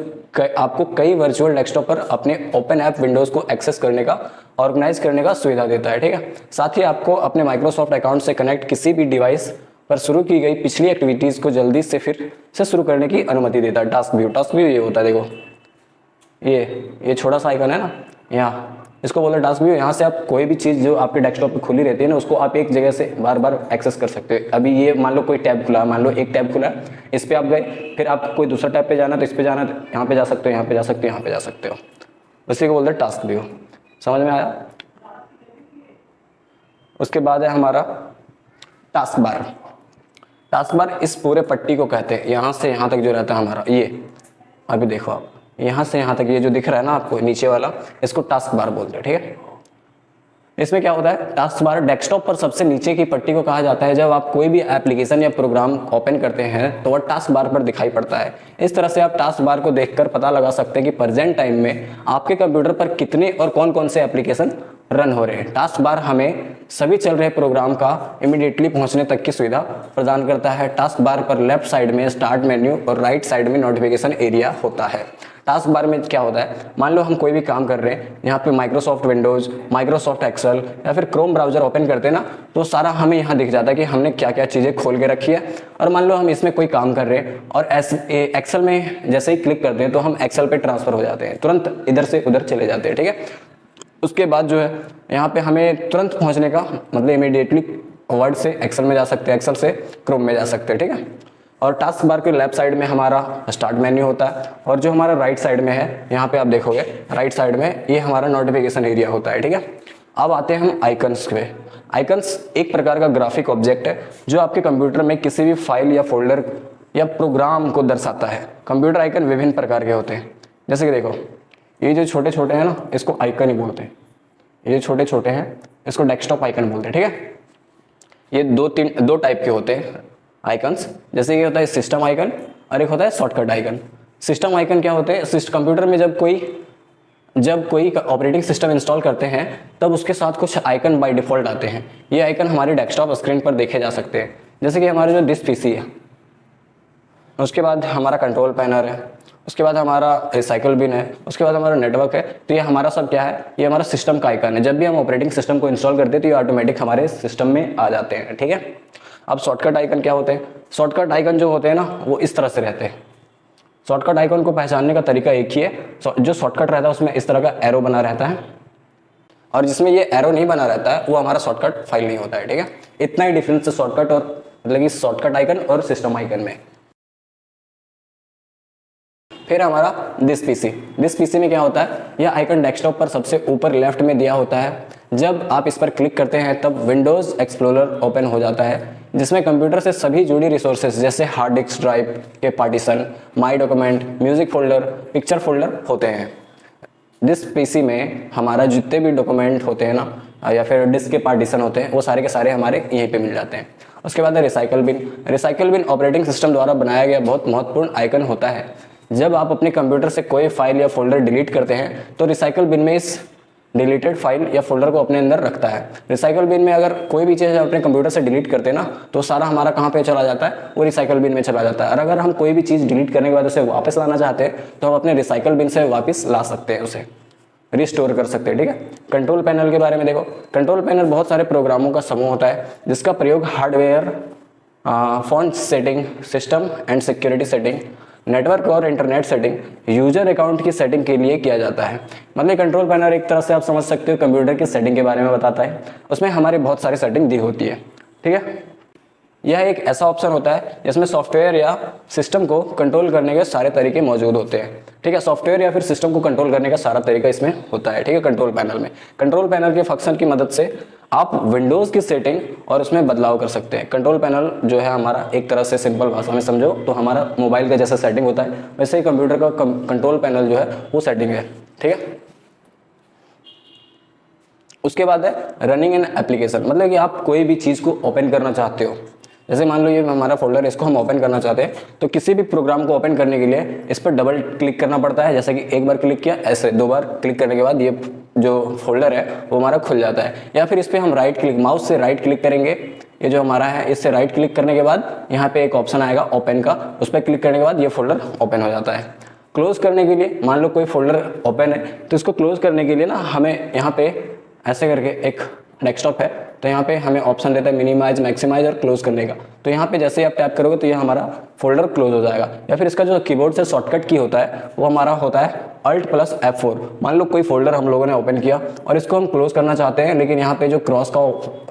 आपको कई वर्चुअल डेस्कटॉप पर अपने ओपन ऐप विंडोज़ को एक्सेस करने का, ऑर्गेनाइज करने का सुविधा देता है। ठीक है, साथ ही आपको अपने माइक्रोसॉफ्ट अकाउंट से कनेक्ट किसी भी डिवाइस पर शुरू की गई पिछली एक्टिविटीज़ को जल्दी से फिर से शुरू करने की अनुमति देता है। टास्क व्यू ये होता है, देखो ये छोटा सा आइकन है ना यहाँ, इसको बोलते हैं टास्क व्यू। यहाँ से आप कोई भी चीज़ जो आपके डेस्कटॉप पे खुली रहती है ना, उसको आप एक जगह से बार बार एक्सेस कर सकते हो। अभी ये मान लो कोई टैब खुला, मान लो एक टैब खुला, इस पर आप गए, फिर आपको कोई दूसरा टैब पे जाना तो इस पे जाना, यहाँ पे जा सकते हो, यहाँ पे जा सकते हो, यहाँ पे जा सकते हो। उसी को बोलते हैं टास्क व्यू। समझ में आया। उसके बाद है हमारा टास्क बार। टास्क बार इस पूरे पट्टी को कहते हैं, यहाँ से यहाँ तक जो रहता है हमारा, ये अभी देखो आप, यहाँ से यहाँ तक ये जो दिख रहा है ना आपको नीचे वाला, इसको टास्क बार बोलते हैं, ठीक है। इसमें क्या होता है, टास्क बार डेस्कटॉप पर सबसे नीचे की पट्टी को कहा जाता है। जब आप कोई भी एप्लीकेशन या प्रोग्राम ओपन करते हैं तो वह टास्क बार पर दिखाई पड़ता है। इस तरह से आप टास्क बार को देखकर पता लगा सकते हैं कि प्रेजेंट टाइम में आपके कंप्यूटर पर कितने और कौन कौन से एप्लीकेशन रन हो रहे हैं। टास्क बार हमें सभी चल रहे प्रोग्राम का इमीडिएटली पहुंचने तक की सुविधा प्रदान करता है। टास्क बार पर लेफ्ट साइड में स्टार्ट मेन्यू और राइट साइड में नोटिफिकेशन एरिया होता है। टास्क बार में क्या होता है, मान लो हम कोई भी काम कर रहे हैं, यहाँ पे माइक्रोसॉफ्ट विंडोज, माइक्रोसॉफ्ट एक्सेल या फिर क्रोम ब्राउजर ओपन करते हैं ना, तो सारा हमें यहाँ दिख जाता है कि हमने क्या क्या चीज़ें खोल के रखी है। और मान लो हम इसमें कोई काम कर रहे हैं और एक्सेल में जैसे ही क्लिक करते हैं तो हम एक्सेल पे ट्रांसफर हो जाते हैं, तुरंत इधर से उधर चले जाते हैं, ठीक है। उसके बाद जो है यहाँ पे हमें तुरंत पहुँचने का मतलब इमीडिएटली वर्ड से एक्सेल में जा सकते हैं, एक्सेल से क्रोम में जा सकते हैं, ठीक है। और टास्क बार के लेफ्ट साइड में हमारा स्टार्ट मेन्यू होता है और जो हमारा राइट साइड में है, यहाँ पे आप देखोगे राइट साइड में ये हमारा नोटिफिकेशन एरिया होता है, ठीक है। अब आते हैं हम आइकन्स पे। आइकन्स एक प्रकार का ग्राफिक ऑब्जेक्ट है जो आपके कंप्यूटर में किसी भी फाइल या फोल्डर या प्रोग्राम को दर्शाता है। कंप्यूटर आइकन विभिन्न प्रकार के होते हैं, जैसे कि देखो ये जो छोटे छोटे हैं ना, इसको आइकन ही बोलते हैं। ये छोटे छोटे हैं इसको डेस्कटॉप आइकन बोलते हैं, ठीक है। ये दो टाइप के होते हैं आइकन्स, जैसे ये होता है सिस्टम आइकन और एक होता है शॉर्टकट आइकन। सिस्टम आइकन क्या होते हैं, कंप्यूटर में जब कोई ऑपरेटिंग सिस्टम इंस्टॉल करते हैं तब उसके साथ कुछ आइकन बाय डिफ़ॉल्ट आते हैं। ये आइकन हमारे डेस्कटॉप स्क्रीन पर देखे जा सकते हैं, जैसे कि हमारे जो डिस्क पीसी है, उसके बाद हमारा कंट्रोल पैनल है, उसके बाद हमारा रिसाइकल बिन है, उसके बाद हमारा नेटवर्क है। तो ये हमारा सब क्या है, ये हमारा सिस्टम का आइकन है। जब भी हम ऑपरेटिंग सिस्टम को इंस्टॉल करते हैं तो ये ऑटोमेटिक हमारे सिस्टम में आ जाते हैं, ठीक है। अब शॉर्टकट आइकन क्या होते हैं, शॉर्टकट आइकन जो होते हैं ना वो इस तरह से रहते हैं। शॉर्टकट आइकन को पहचानने का तरीका एक ही है, जो शॉर्टकट रहता है उसमें इस तरह का एरो बना रहता है और जिसमें ये एरो नहीं बना रहता है वो हमारा शॉर्टकट फाइल नहीं होता है, ठीक है। इतना ही डिफरेंस है शॉर्टकट और मतलब कि शॉर्टकट आइकन और सिस्टम आइकन में। फिर हमारा दिस पीसी में क्या होता है, यह आइकन डेस्कटॉप पर सबसे ऊपर लेफ्ट में दिया होता है। जब आप इस पर क्लिक करते हैं तब विंडोज एक्सप्लोरर ओपन हो जाता है, जिसमें कंप्यूटर से सभी जुड़ी रिसोर्सेज जैसे हार्ड डिस्क ड्राइव के पार्टीशन, माई document, music folder, picture folder होते हैं। दिस पीसी में हमारा जितने भी डॉक्यूमेंट होते हैं ना या फिर डिस्क के पार्टीशन होते हैं वो सारे के सारे हमारे यहीं पे मिल जाते हैं। उसके बाद है रिसाइकल बिन ऑपरेटिंग सिस्टम द्वारा बनाया गया बहुत महत्वपूर्ण आइकन होता है। जब आप अपने कंप्यूटर से कोई फाइल या फोल्डर डिलीट करते हैं तो रिसाइकल बिन में इस डिलीटेड फाइल या फोल्डर को अपने अंदर रखता है। रिसाइकल बिन में अगर कोई भी चीज़ अपने कंप्यूटर से डिलीट करते हैं ना तो सारा हमारा कहाँ पे चला जाता है, वो रिसाइकल बिन में चला जाता है। और अगर हम कोई भी चीज़ डिलीट करने के बाद उसे वापस लाना चाहते हैं तो हम अपने रिसाइकल बिन से वापस ला सकते हैं, उसे रिस्टोर कर सकते हैं, ठीक है। कंट्रोल पैनल के बारे में देखो, कंट्रोल पैनल बहुत सारे प्रोग्रामों का समूह होता है जिसका प्रयोग hardware, font setting, system and security setting, network और इंटरनेट सेटिंग, यूजर अकाउंट की सेटिंग के लिए किया जाता है। मतलब कंट्रोल पैनल एक तरह से आप समझ सकते हो कंप्यूटर की सेटिंग के बारे में बताता है। उसमें हमारी बहुत सारी सेटिंग दी होती है, ठीक है। यह एक ऐसा ऑप्शन होता है जिसमें सॉफ्टवेयर या सिस्टम को कंट्रोल करने के सारे तरीके मौजूद होते हैं, ठीक है। सॉफ्टवेयर या फिर सिस्टम को कंट्रोल करने का सारा तरीका इसमें होता है, ठीक है। कंट्रोल पैनल में कंट्रोल पैनल के फंक्शन की मदद से आप विंडोज़ की सेटिंग और उसमें बदलाव कर सकते हैं। कंट्रोल पैनल जो है हमारा एक तरह से सिंपल भाषा में समझो तो हमारा मोबाइल का जैसा सेटिंग होता है वैसे ही कंप्यूटर का कंट्रोल पैनल जो है वो सेटिंग है, ठीक है। उसके बाद है रनिंग एन एप्लीकेशन, मतलब कि आप कोई भी चीज़ को ओपन करना चाहते हो। जैसे मान लो ये हमारा फोल्डर है, इसको हम ओपन करना चाहते हैं तो किसी भी प्रोग्राम को ओपन करने के लिए इस पर डबल क्लिक करना पड़ता है। जैसे कि एक बार क्लिक किया, ऐसे दो बार क्लिक करने के बाद ये जो फोल्डर है वो हमारा खुल जाता है। या फिर इस पर हम राइट क्लिक, माउस से राइट क्लिक करेंगे, ये जो हमारा है इससे राइट क्लिक करने के बाद यहाँ पे एक ऑप्शन आएगा ओपन का, उस पर क्लिक करने के बाद ये फोल्डर ओपन हो जाता है। क्लोज करने के लिए, मान लो कोई फोल्डर ओपन है तो इसको क्लोज करने के लिए ना हमें यहाँ पे ऐसे करके एक डेस्कटॉप है तो यहाँ पे हमें ऑप्शन देता है मिनिमाइज, मैक्सिमाइज और क्लोज करने का। तो यहाँ पे जैसे ही आप टैप करोगे तो ये हमारा फोल्डर क्लोज हो जाएगा। या फिर इसका जो कीबोर्ड से शॉर्टकट की होता है वो हमारा होता है Alt + F4। मान लो कोई फोल्डर हम लोगों ने ओपन किया और इसको हम क्लोज करना चाहते हैं, लेकिन यहाँ पे जो क्रॉस का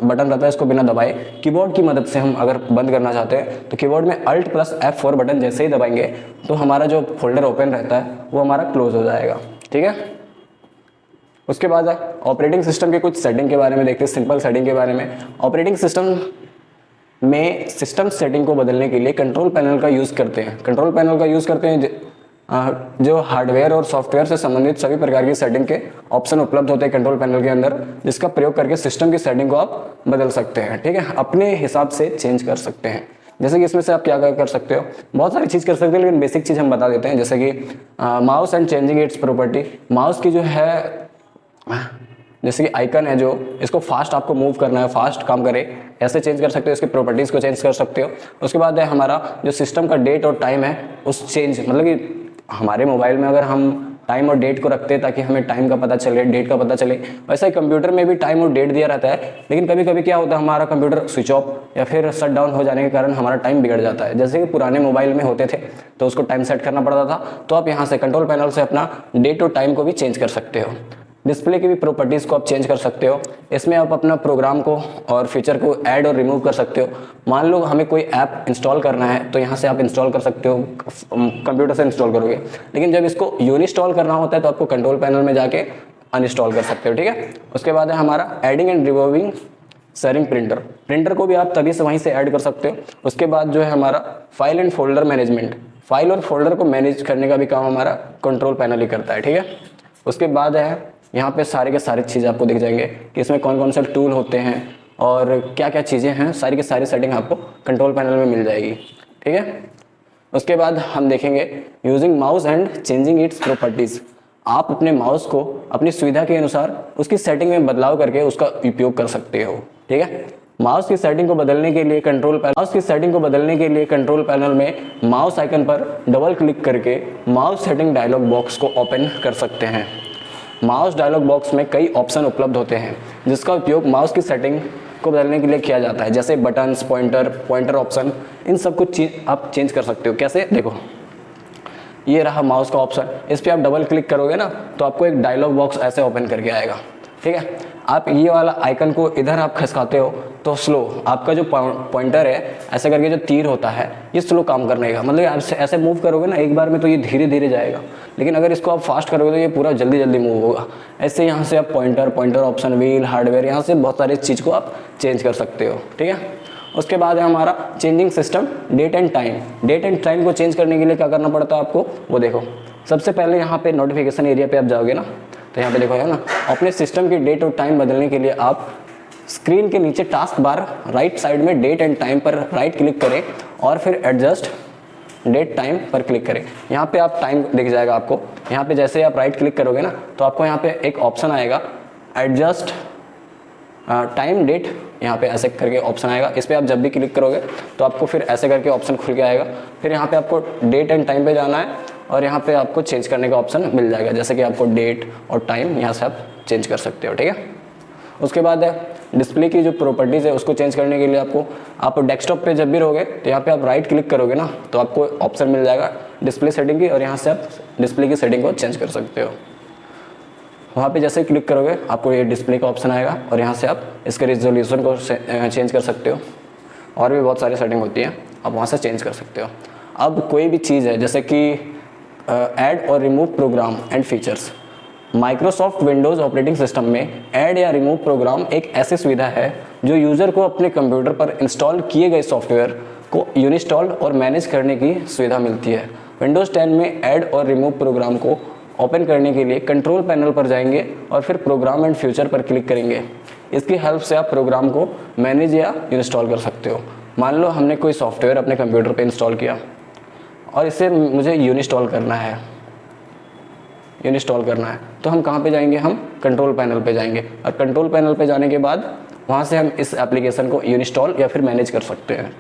बटन रहता है इसको बिना दबाए कीबोर्ड की मदद से हम अगर बंद करना चाहते हैं तो कीबोर्ड में Alt + F4 बटन जैसे ही दबाएंगे तो हमारा जो फोल्डर ओपन रहता है वो हमारा क्लोज हो जाएगा, ठीक है। उसके बाद ऑपरेटिंग सिस्टम के कुछ सेटिंग के बारे में देखते हैं, सिंपल सेटिंग के बारे में। ऑपरेटिंग सिस्टम में सिस्टम सेटिंग को बदलने के लिए कंट्रोल पैनल का यूज़ करते हैं। कंट्रोल पैनल का यूज़ करते हैं जो हार्डवेयर और सॉफ्टवेयर से संबंधित सभी प्रकार की सेटिंग के ऑप्शन उपलब्ध होते हैं कंट्रोल पैनल के अंदर, जिसका प्रयोग करके सिस्टम की सेटिंग को आप बदल सकते हैं। ठीक है, अपने हिसाब से चेंज कर सकते हैं। जैसे कि इसमें से आप क्या क्या कर सकते हो, बहुत सारी चीज़ कर सकते हो, लेकिन बेसिक चीज़ हम बता देते हैं। जैसे कि mouse and changing it's property, mouse की जो है जैसे कि आइकन है जो, इसको फास्ट आपको मूव करना है, फास्ट काम करे, ऐसे चेंज कर सकते हो, इसकी प्रॉपर्टीज़ को चेंज कर सकते हो। उसके बाद है हमारा जो सिस्टम का डेट और टाइम है उस चेंज, मतलब कि हमारे मोबाइल में अगर हम टाइम और डेट को रखते हैं ताकि हमें टाइम का पता चले, डेट का पता चले, वैसे ही कंप्यूटर में भी टाइम और डेट दिया रहता है। लेकिन कभी कभी क्या होता है, हमारा कंप्यूटर स्विच ऑफ या फिर शट डाउन हो जाने के कारण हमारा टाइम बिगड़ जाता है। जैसे कि पुराने मोबाइल में होते थे तो उसको टाइम सेट करना पड़ता था, तो आप यहाँ से कंट्रोल पैनल से अपना डेट और टाइम को भी चेंज कर सकते हो। डिस्प्ले की भी प्रॉपर्टीज़ को आप चेंज कर सकते हो। इसमें आप अपना प्रोग्राम को और फीचर को ऐड और रिमूव कर सकते हो। मान लो हमें कोई ऐप इंस्टॉल करना है तो यहाँ से आप इंस्टॉल कर सकते हो, कंप्यूटर से इंस्टॉल करोगे। लेकिन जब इसको यूनिस्टॉल करना होता है तो आपको कंट्रोल पैनल में जाके अनइंस्टॉल कर सकते हो। ठीक है, उसके बाद है हमारा adding and removing sharing printer, printer को भी आप तभी से वहीं से ऐड कर सकते हो। उसके बाद जो है हमारा file and folder management, file और फोल्डर को मैनेज करने का भी काम हमारा कंट्रोल पैनल ही करता है। ठीक है, उसके बाद है यहाँ पे सारे के सारे चीज़ आपको दिख जाएंगे कि इसमें कौन कौन से टूल होते हैं और क्या क्या चीज़ें हैं, सारी की सारी सेटिंग आपको कंट्रोल पैनल में मिल जाएगी। ठीक है, उसके बाद हम देखेंगे using mouse and changing it's properties, आप अपने माउस को अपनी सुविधा के अनुसार उसकी सेटिंग में बदलाव करके उसका उपयोग कर सकते हो। ठीक है, माउस की सेटिंग को बदलने के लिए कंट्रोल पैनल में माउस आइकन पर डबल क्लिक करके माउस सेटिंग डायलॉग बॉक्स को ओपन कर सकते हैं। माउस डायलॉग बॉक्स में कई ऑप्शन उपलब्ध होते हैं जिसका उपयोग माउस की सेटिंग को बदलने के लिए किया जाता है, जैसे बटन्स, पॉइंटर ऑप्शन, इन सब कुछ चीज़ आप चेंज कर सकते हो। कैसे, देखो ये रहा माउस का ऑप्शन, इस पर आप डबल क्लिक करोगे ना तो आपको एक डायलॉग बॉक्स ऐसे ओपन करके आएगा। ठीक है, आप ये वाला आइकन को इधर आप खिसकाते हो तो स्लो, आपका जो पॉइंटर है ऐसे करके जो तीर होता है ये स्लो काम करने का, मतलब आप ऐसे मूव करोगे ना एक बार में तो ये धीरे धीरे जाएगा, लेकिन अगर इसको आप फास्ट करोगे तो ये पूरा जल्दी जल्दी मूव होगा। ऐसे यहाँ से आप पॉइंटर ऑप्शन, व्हील, हार्डवेयर, यहाँ से बहुत सारी चीज़ को आप चेंज कर सकते हो। ठीक है, उसके बाद है हमारा changing system date and time. Date and time को चेंज करने के लिए क्या करना पड़ता है आपको, वो देखो। सबसे पहले यहाँ पे नोटिफिकेशन एरिया पे आप जाओगे ना तो यहाँ पे देखो है ना, अपने सिस्टम की डेट और टाइम बदलने के लिए आप स्क्रीन के नीचे टास्क बार राइट साइड में डेट एंड टाइम पर राइट क्लिक करें और फिर एडजस्ट डेट टाइम पर क्लिक करें। यहाँ पे आप टाइम दिख जाएगा आपको। यहाँ पे जैसे आप राइट क्लिक करोगे ना तो आपको यहाँ पे एक ऑप्शन आएगा एडजस्ट टाइम डेट, यहाँ पे ऐसे करके ऑप्शन आएगा। इस पर आप जब भी क्लिक करोगे तो आपको फिर ऐसे करके ऑप्शन खुल के आएगा। फिर यहाँ पे आपको डेट एंड टाइम पे जाना है और यहाँ पे आपको चेंज करने का ऑप्शन मिल जाएगा, जैसे कि आपको डेट और टाइम यहाँ से आप चेंज कर सकते हो। ठीक है, उसके बाद है डिस्प्ले की जो प्रॉपर्टीज़ है उसको चेंज करने के लिए आप डेस्कटॉप पे जब भी रहोगे तो यहाँ पे आप राइट क्लिक करोगे ना तो आपको ऑप्शन मिल जाएगा डिस्प्ले सेटिंग की, और यहाँ से आप डिस्प्ले की सेटिंग को चेंज कर सकते हो। वहाँ पे जैसे क्लिक करोगे आपको ये डिस्प्ले का ऑप्शन आएगा और यहाँ से आप इसके रिजोल्यूशन को चेंज कर सकते हो, और भी बहुत सारी सेटिंग होती है आप वहाँ से चेंज कर सकते हो। अब कोई भी चीज़ है जैसे कि ऐड और remove program and features, Microsoft Windows operating system में ऐड या रिमूव प्रोग्राम एक ऐसी सुविधा है जो यूज़र को अपने कंप्यूटर पर इंस्टॉल किए गए सॉफ्टवेयर को यूनिस्टॉल और मैनेज करने की सुविधा मिलती है। विंडोज़ 10 में ऐड और रिमूव प्रोग्राम को ओपन करने के लिए कंट्रोल पैनल पर जाएंगे और फिर प्रोग्राम एंड फ्यूचर पर क्लिक करेंगे। इसकी हेल्प से आप प्रोग्राम को मैनेज या इंस्टॉल कर सकते हो। मान लो हमने कोई सॉफ्टवेयर अपने कंप्यूटर पे इंस्टॉल किया और इसे मुझे यूनिस्टॉल करना है, तो हम कहाँ पे जाएंगे, हम कंट्रोल पैनल पे जाएंगे, और कंट्रोल पैनल पे जाने के बाद वहाँ से हम इस एप्लीकेशन को यूनिस्टॉल या फिर मैनेज कर सकते हैं।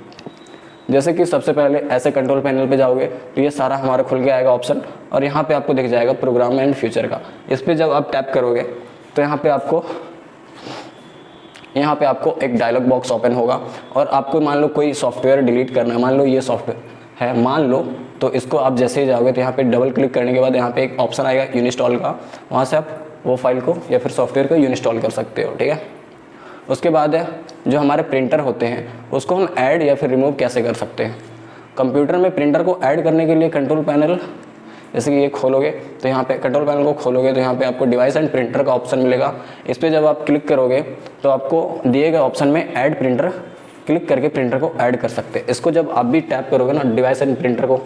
जैसे कि सबसे पहले ऐसे कंट्रोल पैनल पे जाओगे तो ये सारा हमारा खुल के आएगा ऑप्शन, और यहाँ पे आपको दिख जाएगा प्रोग्राम एंड फ्यूचर का। इस पर जब आप टैप करोगे तो यहाँ पे आपको एक डायलॉग बॉक्स ओपन होगा, और आपको मान लो कोई सॉफ्टवेयर डिलीट करना है, मान लो ये सॉफ्टवेयर है मान लो, तो इसको आप जैसे ही जाओगे तो यहाँ पे डबल क्लिक करने के बाद यहाँ पे एक ऑप्शन आएगा यूनिस्टॉल का, वहाँ से आप वो फाइल को या फिर सॉफ्टवेयर को यूनिस्टॉल कर सकते हो। ठीक है, उसके बाद है जो हमारे प्रिंटर होते हैं उसको हम ऐड या फिर रिमूव कैसे कर सकते हैं। कंप्यूटर में प्रिंटर को ऐड करने के लिए कंट्रोल पैनल, जैसे कि ये खोलोगे तो यहाँ पे कंट्रोल पैनल को खोलोगे तो यहाँ पे आपको डिवाइस एंड प्रिंटर का ऑप्शन मिलेगा। इस पर जब आप क्लिक करोगे तो आपको दिए गए ऑप्शन में ऐड प्रिंटर क्लिक करके प्रिंटर को ऐड कर सकते हैं। इसको जब आप भी टैप करोगे ना डिवाइस एंड प्रिंटर को,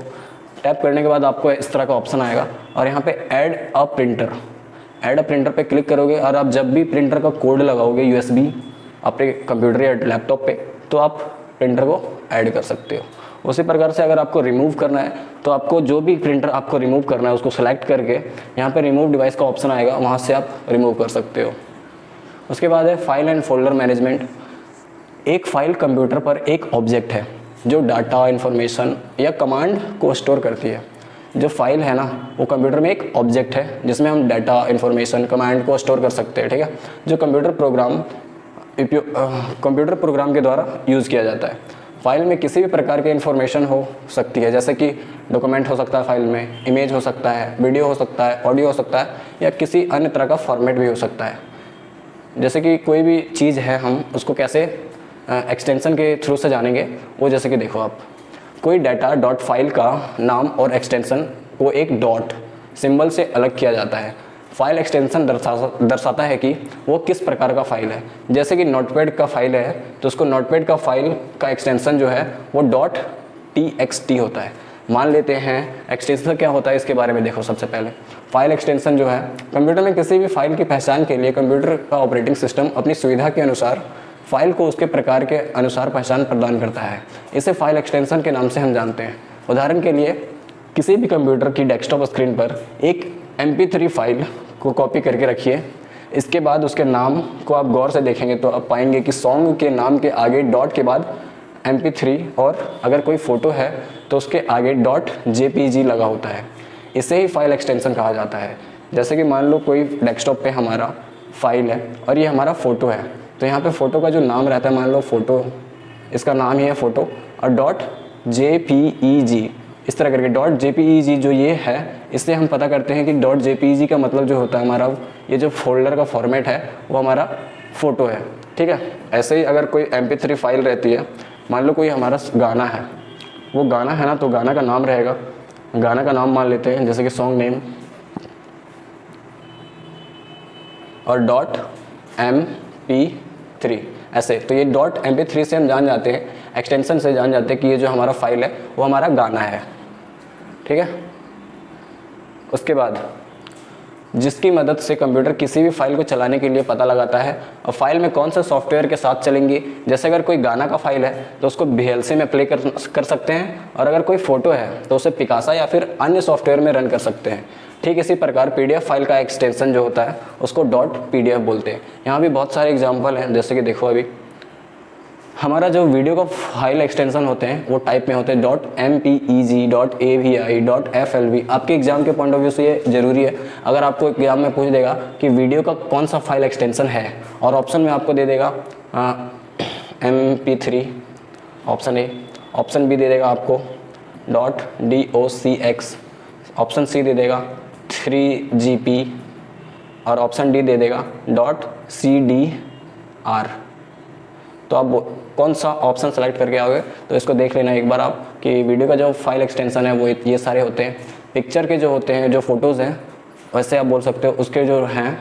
टैप करने के बाद आपको इस तरह का ऑप्शन आएगा और यहाँ पे ऐड अ प्रिंटर पे क्लिक करोगे और आप जब भी प्रिंटर का कोड लगाओगे USB अपने कंप्यूटर या लैपटॉप पे, तो आप प्रिंटर को ऐड कर सकते हो। उसी प्रकार से अगर आपको रिमूव करना है तो आपको जो भी प्रिंटर आपको रिमूव करना है उसको सेलेक्ट करके यहाँ पे रिमूव डिवाइस का ऑप्शन आएगा, वहाँ से आप रिमूव कर सकते हो। उसके बाद है फाइल एंड फोल्डर मैनेजमेंट। एक फाइल कंप्यूटर पर एक ऑब्जेक्ट है जो डाटा, इंफॉर्मेशन या कमांड को स्टोर करती है। जो फाइल है ना, वो कंप्यूटर में एक ऑब्जेक्ट है जिसमें हम डाटा, इंफॉर्मेशन, कमांड को स्टोर कर सकते हैं, ठीक है, जो कंप्यूटर प्रोग्राम के द्वारा यूज़ किया जाता है। फाइल में किसी भी प्रकार की इंफॉर्मेशन हो सकती है, जैसे कि डॉक्यूमेंट हो सकता है, फाइल में इमेज हो सकता है, वीडियो हो सकता है, ऑडियो हो सकता है, या किसी अन्य तरह का फॉर्मेट भी हो सकता है। जैसे कि कोई भी चीज़ है, हम उसको कैसे एक्सटेंशन के थ्रू से जानेंगे, वो जैसे कि देखो आप, कोई डाटा डॉट फाइल का नाम और एक्सटेंशन को एक डॉट सिंबल से अलग किया जाता है। फाइल एक्सटेंशन दर्शाता है कि वो किस प्रकार का फाइल है। जैसे कि नोटपैड का फाइल है तो उसको नोटपैड का फाइल का एक्सटेंशन जो है वो .txt होता है। मान लेते हैं एक्सटेंशन क्या होता है, इसके बारे में देखो। सबसे पहले फाइल एक्सटेंशन जो है, कंप्यूटर में किसी भी फाइल की पहचान के लिए कंप्यूटर का ऑपरेटिंग सिस्टम अपनी सुविधा के अनुसार फाइल को उसके प्रकार के अनुसार पहचान प्रदान करता है। इसे फाइल एक्सटेंशन के नाम से हम जानते हैं। उदाहरण के लिए किसी भी कंप्यूटर की डेस्कटॉप स्क्रीन पर एक MP3 फाइल को कॉपी करके रखिए। इसके बाद उसके नाम को आप गौर से देखेंगे तो आप पाएंगे कि सॉन्ग के नाम के आगे डॉट के बाद MP3, और अगर कोई फ़ोटो है तो उसके आगे .jpg लगा होता है। इसे ही फाइल एक्सटेंशन कहा जाता है। जैसे कि मान लो कोई डेस्कटॉप पे हमारा फाइल है और ये हमारा फ़ोटो है, तो यहाँ पे फ़ोटो का जो नाम रहता है, मान लो फ़ोटो, इसका नाम ही है फ़ोटो, और .jpeg इस तरह करके .jpeg जो ये है, इससे हम पता करते हैं कि .jpeg का मतलब जो होता है हमारा, ये जो फोल्डर का फॉर्मेट है वो हमारा फ़ोटो है, ठीक है। ऐसे ही अगर कोई MP3 फाइल रहती है, मान लो कोई हमारा गाना है, वो गाना है ना, तो गाना का नाम रहेगा, गाना का नाम मान लेते हैं जैसे कि सॉन्ग नेम और .mp3 ऐसे। तो ये .mp3 से हम जान जाते हैं, एक्सटेंशन से जान जाते हैं कि ये जो हमारा फाइल है वो हमारा गाना है, ठीक है। उसके बाद जिसकी मदद से कंप्यूटर किसी भी फाइल को चलाने के लिए पता लगाता है और फाइल में कौन से सॉफ्टवेयर के साथ चलेंगी। जैसे अगर कोई गाना का फाइल है तो उसको VLC में प्ले कर सकते हैं, और अगर कोई फ़ोटो है तो उसे पिकासा या फिर अन्य सॉफ्टवेयर में रन कर सकते हैं। ठीक इसी प्रकार PDF फाइल का एक्सटेंशन जो होता है उसको .pdf बोलते हैं। यहाँ भी बहुत सारे एग्जाम्पल हैं, जैसे कि देखो अभी हमारा जो वीडियो का फाइल एक्सटेंशन होते हैं वो टाइप में होते हैं .mpeg, .avi, .flv। आपके एग्जाम के पॉइंट ऑफ व्यू से ये जरूरी है। अगर आपको एग्जाम में पूछ देगा कि वीडियो का कौन सा फाइल एक्सटेंशन है, और ऑप्शन में आपको दे देगा MP3 option A, option B दे देगा आपको .docx, ऑप्शन C दे देगा 3GP, और ऑप्शन D दे देगा .cdr। तो आप कौन सा ऑप्शन सेलेक्ट करके आओगे तो इसको देख लेना एक बार आप कि वीडियो का जो फाइल एक्सटेंशन है वो ये सारे होते हैं। पिक्चर के जो होते हैं, जो फोटोज़ हैं, वैसे आप बोल सकते हो उसके जो हैं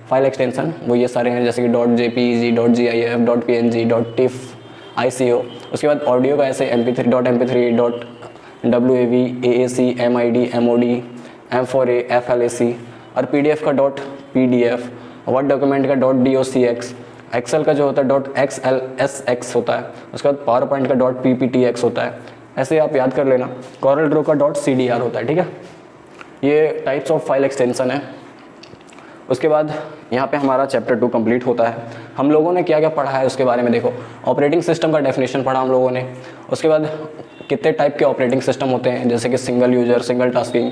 फाइल एक्सटेंशन वो ये सारे हैं, जैसे कि .jpeg, .gif, .png, .tiff, ICO। उसके बाद ऑडियो का ऐसे MP3, .mp3, .wav, AAC, MID, MOD, M4A, FLAC, और PDF का .pdf, वर्ड डॉक्यूमेंट का .docx, एक्सेल का जो होता है .xlsx होता है, उसके बाद पावर पॉइंट का .pptx होता है। ऐसे आप याद कर लेना। कॉरल ड्रो का .cdr होता है, ठीक है। ये टाइप्स ऑफ फाइल एक्सटेंशन है। उसके बाद यहाँ पे हमारा चैप्टर 2 कंप्लीट होता है। हम लोगों ने क्या क्या पढ़ा है उसके बारे में देखो। ऑपरेटिंग सिस्टम का डेफिनेशन पढ़ा हम लोगों ने। उसके बाद कितने टाइप के ऑपरेटिंग सिस्टम होते हैं, जैसे कि सिंगल यूजर, सिंगल टास्किंग।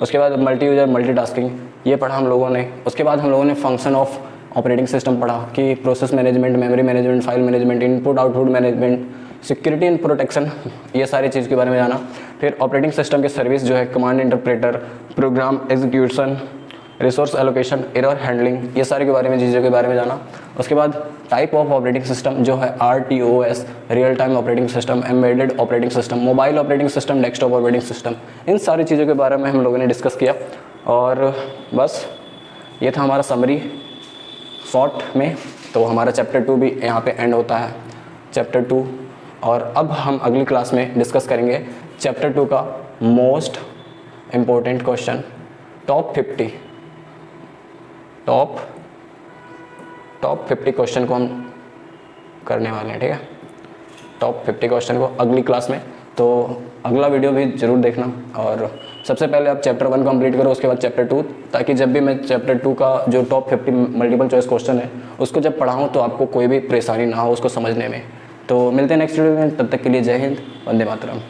उसके बाद मल्टी यूजर, मल्टीटास्किंग, ये पढ़ा हम लोगों ने। उसके बाद हम लोगों ने फंक्शन ऑफ ऑपरेटिंग सिस्टम पढ़ा कि process management, memory management, file management, input output management, security and protection, ये सारी चीज़ के बारे में जाना। फिर ऑपरेटिंग सिस्टम की सर्विस जो है command interpreter, program execution, resource allocation, error handling, ये सारे के बारे में चीज़ों के बारे में जाना। उसके बाद टाइप ऑफ ऑपरेटिंग सिस्टम जो है RTOS, real time operating system, embedded operating system, mobile operating system, desktop operating system, इन सारी चीज़ों के बारे में हम लोगों ने डिस्कस किया। और बस ये था हमारा समरी शॉर्ट में। तो हमारा चैप्टर 2 भी यहाँ पे एंड होता है, चैप्टर 2। और अब हम अगली क्लास में डिस्कस करेंगे चैप्टर 2 का most important question, top 50 question को हम करने वाले हैं, ठीक है। टॉप 50 क्वेश्चन को अगली क्लास में, तो अगला वीडियो भी ज़रूर देखना। और सबसे पहले आप चैप्टर 1 कंप्लीट करो, उसके बाद चैप्टर 2, ताकि जब भी मैं चैप्टर 2 का जो टॉप 50 मल्टीपल चॉइस क्वेश्चन है उसको जब पढ़ाऊँ तो आपको कोई भी परेशानी ना हो उसको समझने में। तो मिलते हैं नेक्स्ट वीडियो में, तब तक के लिए जय हिंद, वंदे मातरम।